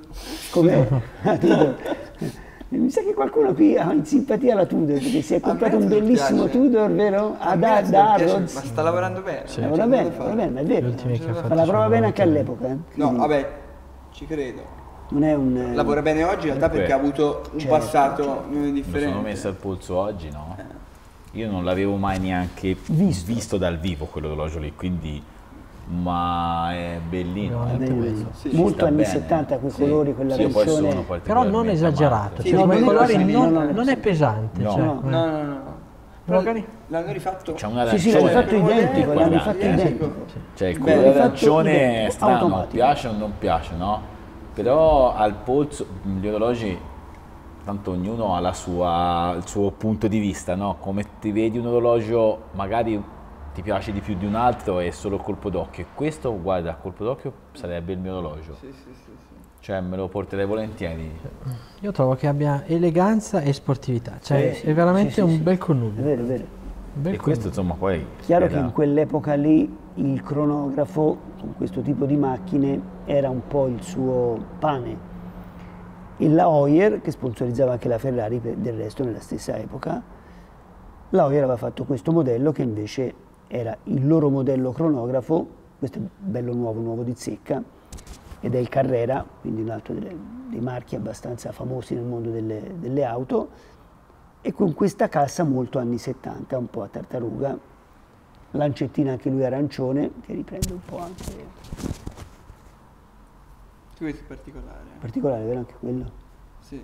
Com'è? La Tudor. Mi sa che qualcuno qui ha in simpatia la Tudor, perché si è comprato un bellissimo Tudor, vero? Da Harrods. Ma sta lavorando bene. Sì. Lavora bene, ma è vero. Ma lavora bene anche all'epoca. No, vabbè, ci credo. Non è un... Lavora bene oggi in realtà perché ha avuto un passato Mi differente. sono messo al polso oggi, no? Io non l'avevo mai neanche visto dal vivo quell'orologio lì, quindi... Ma è bellino, Sì, molto anni bene. 70, quei Sì. colori, quella Sì, io poi sono versione... Però non particolarmente esagerato, amante. cioè Sì, come no, colori no, non è pesante. No. Cioè, No. Però Magari- l'hanno rifatto. C'è un Sì, arancione. l'hanno fatto identico, l'hanno guardate, fatto identico. Cioè il Beh, colore l'hanno arancione fatto è strano, automatico. piace o non piace, no? Però al polso, gli orologi, tanto ognuno ha il suo punto di vista, no? Come ti vedi un orologio magari ti piace di più di un altro è solo colpo d'occhio. E questo, guarda, a colpo d'occhio sarebbe il mio orologio. Sì. Cioè me lo porterei volentieri. Io trovo che abbia eleganza e sportività, cioè è veramente un bel È connubio. vero, è vero. Un bel E questo insomma poi... Chiaro che era- in quell'epoca lì il cronografo, con questo tipo di macchine, era un po' il suo pane. E la Heuer, che sponsorizzava anche la Ferrari del resto nella stessa epoca, la Heuer aveva fatto questo modello che invece era il loro modello cronografo, questo è bello nuovo di zecca, ed è il Carrera, quindi un altro dei marchi abbastanza famosi nel mondo delle auto, e con questa cassa molto anni 70, un po' a tartaruga, lancettina anche lui arancione, che riprende un po' anche Questo è particolare. particolare, vero anche quello? Sì.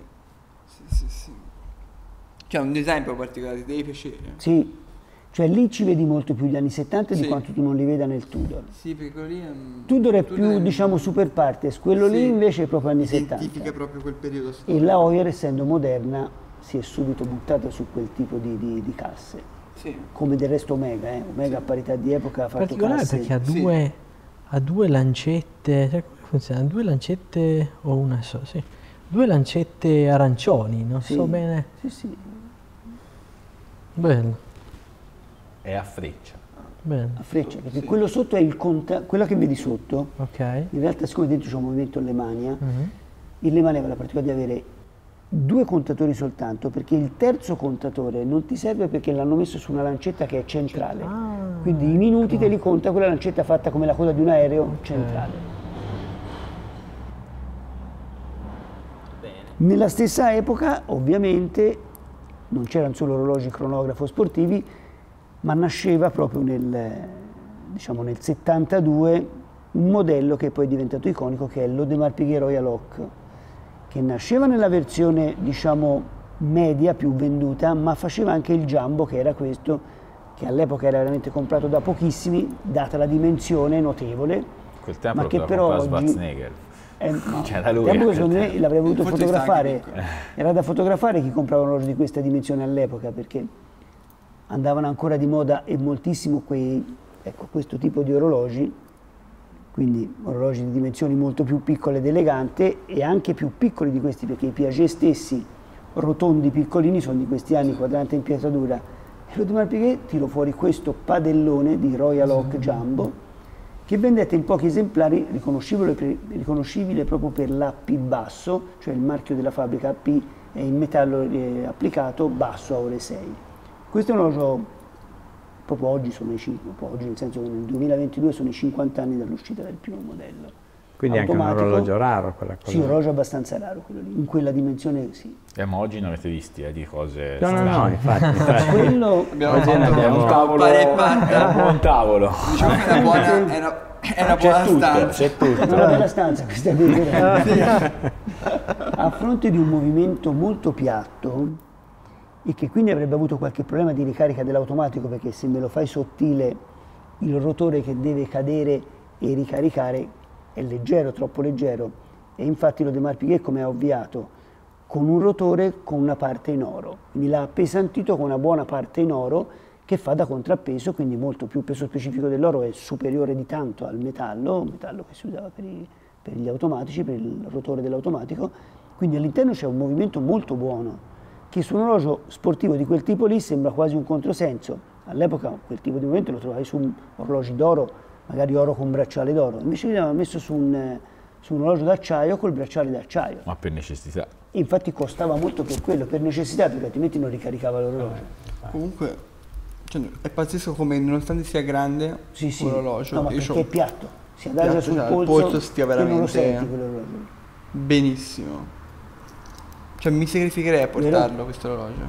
Cioè un design un po' particolare, ti deve piacere. Sì, cioè lì ci vedi molto più gli anni 70 di Sì. quanto tu non li veda nel Tudor. Sì, perché quello lì è un... Tudor è più, diciamo, super partes, quello lì Sì, invece è proprio anni identifica 70. proprio quel periodo E storico. la Heuer, essendo moderna, si è subito buttata su quel tipo di casse. Sì. Come del resto Omega, Omega a parità di epoca ha fatto Particolare casse. perché Sì. ha due lancette, cioè come funziona? Due lancette o una sola, sì. Due lancette arancioni, non Sì, so bene. Sì. Bello, È a freccia. bello. A freccia, perché quello sotto è il quello che vedi sotto, Ok. in realtà siccome dentro c'è un movimento in Lemania, Mhm. il Lemania aveva la particolarità di avere 2 contatori soltanto, perché il terzo contatore non ti serve perché l'hanno messo su una lancetta che è centrale. Ah, Quindi i minuti te li conta quella lancetta fatta come la coda di un aereo centrale. Nella stessa epoca, ovviamente, non c'erano solo orologi cronografo sportivi, ma nasceva proprio nel 72 un modello che poi è diventato iconico, che è l'Audemars Piguet Royal Oak, che nasceva nella versione, diciamo, media, più venduta, ma faceva anche il Jumbo, che era questo, che all'epoca era veramente comprato da pochissimi, data la dimensione notevole, Quel tempo ma lo che poteva però comprare oggi... Schwarzenegger. No, C'era lui tempo a che secondo quel me tempo. l'avrei voluto Forse sta anche fotografare, piccolo. era da fotografare chi comprava un orologio di questa dimensione all'epoca, perché andavano ancora di moda e moltissimo questo tipo di orologi, quindi orologi di dimensioni molto più piccole ed elegante, e anche più piccoli di questi, perché i Piaget stessi, rotondi piccolini, sono di questi anni, quadrante in pietratura. E l'Audemars Piguet tirò fuori questo padellone di Royal Oak Jumbo, che vendette in pochi esemplari, riconoscibile proprio per l'AP basso, cioè il marchio della fabbrica AP è in metallo applicato basso a ore 6. Questo è un orologio, proprio oggi, oggi nel senso che nel 2022 sono i 50 anni dall'uscita del primo modello. Quindi anche un automatico. orologio raro quella cosa. Sì, un orologio abbastanza raro quello lì, in quella dimensione sì. Ma oggi non avete visti di cose No, infatti. Quello Abbiamo Oggi ne fatto abbiamo- un tavolo, pari e patta. un buon tavolo. Diciamo che è una buona C'è tutto, stanza. c'è tutto. non è una bella stanza questa è vera. A fronte di un movimento molto piatto e che quindi avrebbe avuto qualche problema di ricarica dell'automatico, perché se me lo fai sottile il rotore che deve cadere e ricaricare è leggero, troppo leggero, e infatti l'Audemars Piguet come ha ovviato con un rotore con una parte in oro, quindi l'ha appesantito con una buona parte in oro che fa da contrappeso, quindi molto più peso specifico dell'oro, è superiore di tanto al metallo, un metallo che si usava per gli automatici, per il rotore dell'automatico, quindi all'interno c'è un movimento molto buono che su un orologio sportivo di quel tipo lì sembra quasi un controsenso. All'epoca quel tipo di movimento lo trovavi su orologi d'oro, magari oro con bracciale d'oro, invece l'aveva messo su un orologio d'acciaio col bracciale d'acciaio. Ma per necessità. Infatti costava molto per quello, per necessità, perché altrimenti non ricaricava l'orologio. Comunque, cioè, è pazzesco come nonostante sia grande Sì, sì, l'orologio, no, ma io perché c'ho è piatto, si adagia piatto, sul cioè, il polso, polso stia che non lo veramente senti quell'orologio. benissimo. Cioè mi sacrificherei a portarlo questo orologio.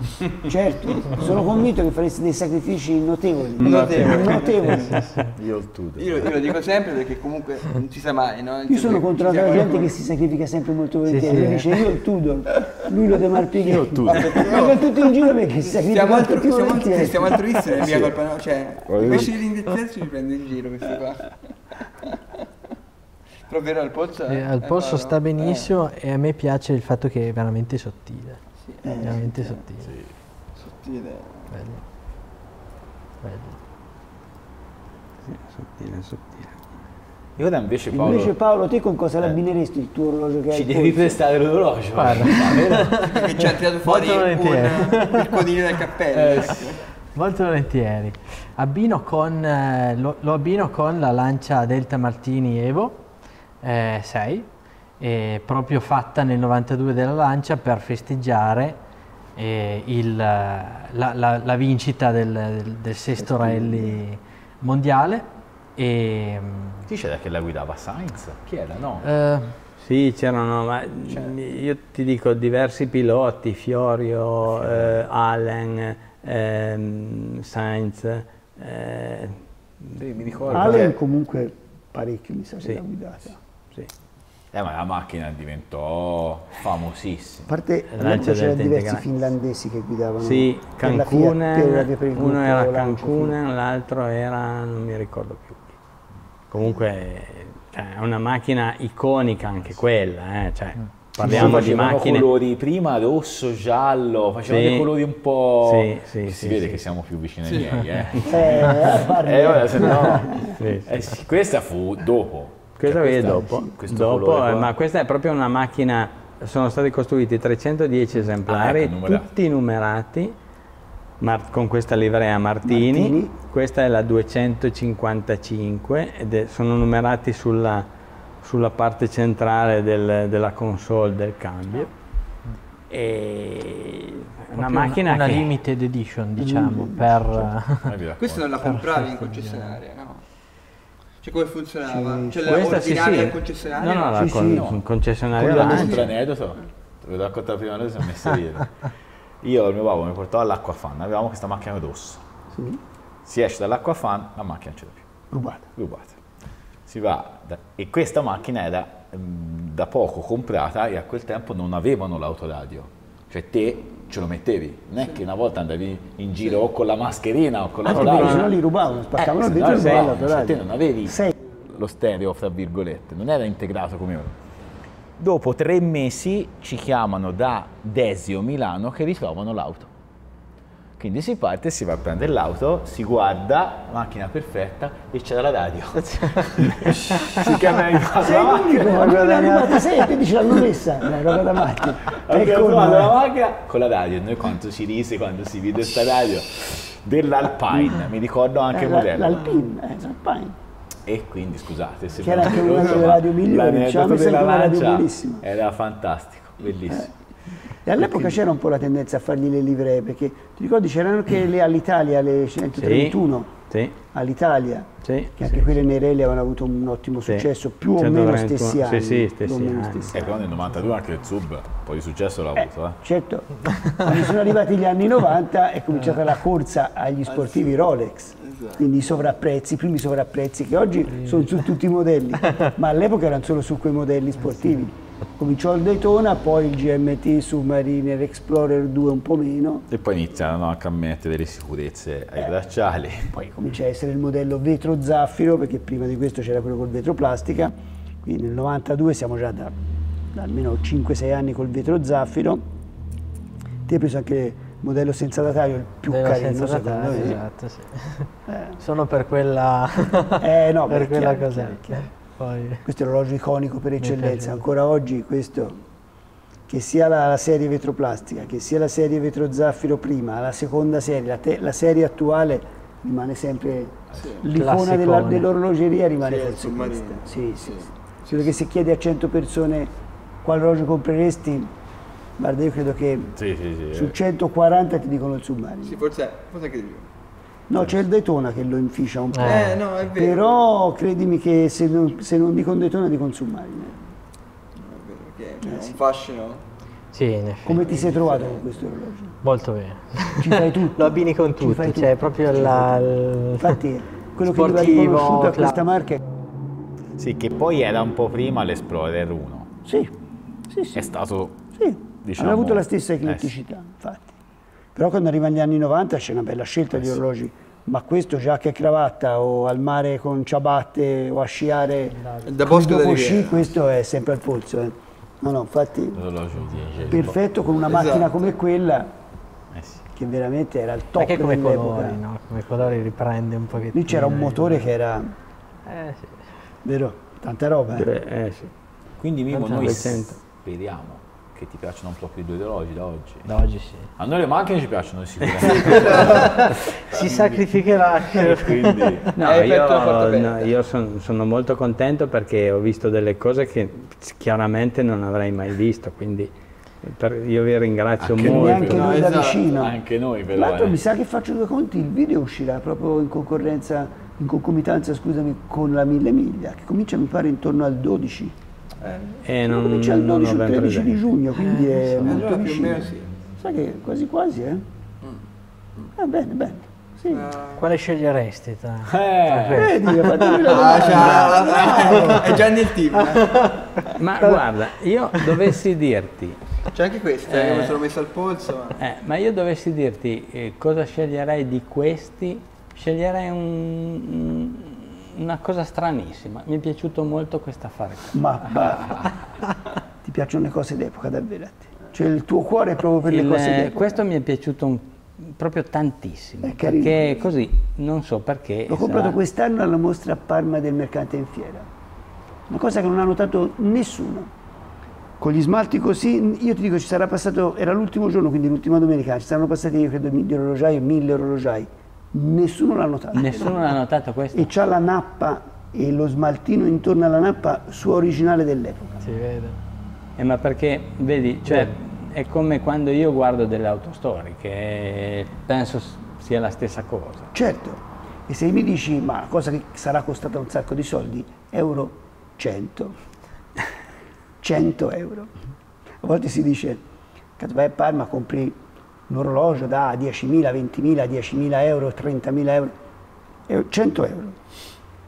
Certo, sono convinto che faresti dei sacrifici notevoli. Notevoli. Io il tutto. Io lo dico sempre perché comunque non si sa mai, no? Io sono contro Ci la sia gente qualcuno. che si sacrifica sempre molto volentieri, sì. lui dice io il Tudor, lui lo Audemars Piguet. Io il Tudor. Ma tutti in giro perché si sacrifica molto più volentieri. Siamo altruisti, non è mia colpa, no? Cioè, invece di ringraziarci mi prende in giro questi qua. Però vero, al polso Al polso sta benissimo e a me piace il fatto che è veramente sottile. È veramente sottile. sottile. Bello. Bello. Sì, sottile. Io ora invece Paolo, Invece Paolo, te con cosa l'abbineresti il tuo orologio che hai ci al devi polso? prestare l'orologio. Perché ci ha tirato fuori Molto volentieri. il codino del cappello. Molto volentieri. Lo abbino con la Lancia Delta Martini Evo 6, proprio fatta nel 92 della Lancia per festeggiare la vincita del sesto rally mondiale. Chi c'era che la guidava? Sainz? Chi era? No. Sì, c'erano, ma io ti dico diversi piloti, Fiorio, Allen, Sainz. Mi ricordo. Allen comunque parecchio mi sa che Sì. l'ha guidata. Sì. Ma la macchina diventò famosissima. A parte Lancia all'epoca c'erano Delta diversi integrale. finlandesi che guidavano Sì, per la Fiat, per il uno gruppo era Lancia Cancunen, l'altro era, non mi ricordo più. Comunque cioè, è una macchina iconica anche quella, cioè, parliamo di Facevano macchine. colori prima rosso, giallo, facevano Sì. dei colori un po'. Sì, si vede sì. che siamo più vicini ai miei, guarda, se no. Sì, sì. Sì, questa fu dopo. Questa Cioè, è questa- dopo, sì, questo dopo, colore qua. ma questa è proprio una macchina, sono stati costruiti 310 esemplari, ecco, numerati. tutti numerati, con questa livrea Martini. Questa è la 255 ed sono numerati sulla parte centrale della console del cambio. E una macchina una che... limited edition, diciamo, per Vai via, Questo non la compravi in concessionaria, no? Cioè come funzionava? Cioè la Questa sì, ordinaria sì. al concessionario? No, la Sì, sì. concessionaria Con Lancia. un altro aneddoto, te lo raccontavo prima, noi siamo messi a ridere. Io e mio babbo mi portava all'Acquafan, avevamo questa macchina rossa. sì, Si esce dall'Acquafan, la macchina non c'è più, rubata. rubata. Si va, e questa macchina era da poco comprata e a quel tempo non avevano l'autoradio. Cioè te ce lo mettevi, non è che una volta andavi in giro o con la mascherina o con Anche perché l'autoradio. se no li rubavano, spaccavano il se no vetro e li rubavano rubavano, cioè, te l'autoradio. non avevi Sei. lo stereo, fra virgolette, non era integrato come ora. Dopo 3 mesi ci chiamano da Desio Milano che ritrovano l'auto. Quindi si parte, si va a prendere l'auto, si guarda, macchina perfetta e c'era la radio. Si chiama in casa la macchina. Ma quella l'ha rubata, sei e te dici l'hanno messa, la roba da macchina. Abbiamo Ecco, trovato la macchina con la radio. Noi quanto si rise quando si vide sta radio dell'Alpine, mi ricordo anche il modello. l'Alpine, l'Alpine. E quindi scusate se Che era anche non una delle radio migliori, ci ha l'aneddoto messo della anche una radio Lancia buonissima. era fantastico, bellissimo. E all'epoca c'era un po' la tendenza a fargli le livree, perché ti ricordi c'erano anche le all'Italia, le 131, Sì. all'Italia, Sì, che anche quelle Nerelli avevano avuto un ottimo successo, più o meno stessi anni. Sì, stessi anni. Però nel 92 anche il Sub un po' di successo l'ha avuto. Certo, quando sono arrivati gli anni 90 è cominciata la corsa agli sportivi Rolex, quindi i sovrapprezzi, i primi sovrapprezzi che oggi sono su tutti i modelli, ma all'epoca erano solo su quei modelli sportivi. Cominciò il Daytona, poi il GMT, Submariner, Explorer 2 un po' meno. E poi iniziano anche a mettere le sicurezze ai bracciali. Poi comincia a essere il modello vetro zaffiro, perché prima di questo c'era quello col vetro plastica, quindi nel 92 siamo già da almeno 5-6 anni col vetro zaffiro. Ti hai preso anche il modello senza dataio, il più carino secondo me. Esatto, sì. Sono per quella, no, per quella cosa. Poi... Questo è l'orologio iconico per eccellenza, ancora oggi questo, che sia la serie vetroplastica, che sia la serie vetro zaffiro prima, la seconda serie, la serie attuale rimane sempre l'icona dell'orologeria, rimane forse questa. Sì. Solo che se chiedi a 100 persone quale orologio compreresti, guarda, io credo che su 140 ti dicono il Submariner. Sì, forse anche di più. No, c'è il Daytona che lo inficia un po'. No, è vero. Però credimi che se non dico un Daytona dico un Submariner. No, è vero, perché è un fascino. Sì, in effetti. Come ti sei trovato con questo orologio? Molto bene. Ci fai tutto. Lo abbini con tutti, cioè proprio Infatti, quello che mi ha riconosciuto a questa marca. Sì, che poi era un po' prima l'Explorer 1. Sì. È stato, diciamo... Hanno avuto la stessa ecletticità, infatti. Però quando arrivano gli anni 90 c'è una bella scelta di orologi, ma questo giacca e cravatta o al mare con ciabatte o a sciare da Bosco dopo sci, questo è sempre al polso. No, infatti perfetto con una macchina come quella, che veramente era il top anche come dell'epoca. colori, no? Come colori riprende un pochettino. Lì c'era un motore che era... sì. Vero? Tanta roba. Sì. Quindi Mimo, noi speriamo che ti piacciono un po' più due orologi da oggi. Da oggi sì. A noi le macchine ci piacciono sicuramente. Si sacrificherà. Quindi... io sono molto contento perché ho visto delle cose che chiaramente non avrei mai visto, quindi io vi ringrazio anche molto. Neanche noi da vicino. Anche noi però. Tra l'altro mi sa che faccio due conti, il video uscirà proprio in concomitanza, scusami, con la 1000 miglia, che comincia mi pare intorno al 12. Comincia il 12 o 13 di giugno, quindi è molto allora vicino. più o meno sì. Sai che quasi quasi, bene. Sì. Quale sceglieresti tra Vedi, fatemi la è già nel team. Ma guarda, io dovessi dirti... C'è anche questo, che me sono messo al polso. Ma io dovessi dirti cosa sceglierei di questi, sceglierei una cosa stranissima. Mi è piaciuto molto questa Farca. Ma ti piacciono le cose d'epoca davvero? Cioè il tuo cuore è proprio per le cose d'epoca? Questo mi è piaciuto proprio tantissimo, perché così, non so perché. L'ho comprato quest'anno alla mostra a Parma del Mercante in Fiera. Una cosa che non ha notato nessuno. Con gli smalti così, io ti dico, ci sarà passato, era l'ultimo giorno, quindi l'ultima domenica, ci saranno passati, io credo, 1000 orologiai. Nessuno l'ha notato. Nessuno l'ha notato questo? E c'ha la nappa e lo smaltino intorno alla nappa sua originale dell'epoca. Si vede. Ma perché, vedi, cioè, è come quando io guardo delle auto storiche, penso sia la stessa cosa. Certo, e se mi dici, ma la cosa che sarà costata un sacco di soldi, euro 100, 100 euro. A volte si dice, vai a Parma, compri un orologio da 10.000, 20.000, 10.000 euro, 30.000 euro, 100 euro.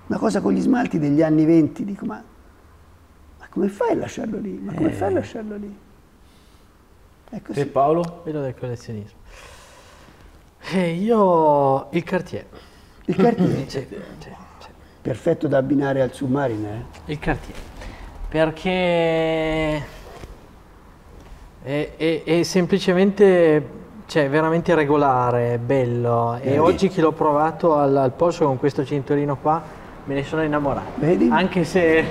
Una cosa con gli smalti degli anni 20, dico, ma come fai a lasciarlo lì? Ma come fai a lasciarlo lì? È così. E Paolo? Quello del collezionismo. Io il Cartier. Il Cartier? Sì. Perfetto da abbinare al Submariner? Il Cartier. Perché è semplicemente, cioè, veramente regolare, bello. E oggi che l'ho provato al polso con questo cinturino qua, me ne sono innamorato. Vedi? Anche se...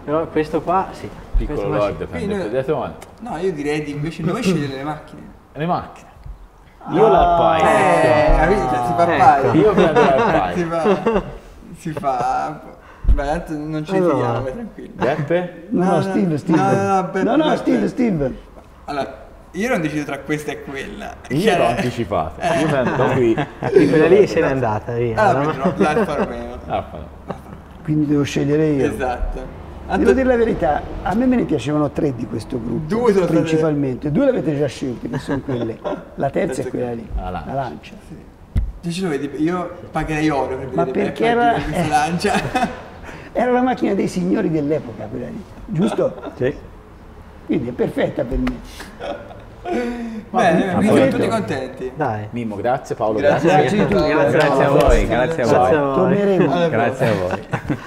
però questo qua, sì. Piccolo Lord, prende il Daytona. No, io direi di invece noi scegliere le macchine. Le macchine. Io l'Alpine. Si fa pari. Io prendo l'Alpine. Si fa... Beh, non ci finiamo, tranquillo. Beppe? No, Steve. No, Steve. Allora, io ero deciso tra questa e quella. Io l'ho anticipato, io mi ando qui. Quella lì se n'è andata via. Allora prenderò l'Alfa Romeo. Quindi devo scegliere io. Esatto. Devo dire la verità, a me ne piacevano 3 di questo gruppo, 2 sono principalmente. 2 le avete già scelte, che sono quelle. La terza è quella lì, la la Lancia. Dici, lo vedi, io pagherei oro per Ma vedere perché era... questa Lancia. Era la macchina dei signori dell'epoca quella lì, giusto? Sì. Quindi è perfetta per me. Bene, quindi siamo tutti contenti. Dai. Mimmo, grazie, Paolo, Grazie. grazie. Grazie a tutti. Grazie a voi, grazie a voi. Torneremo. Alla Grazie a prossima. voi.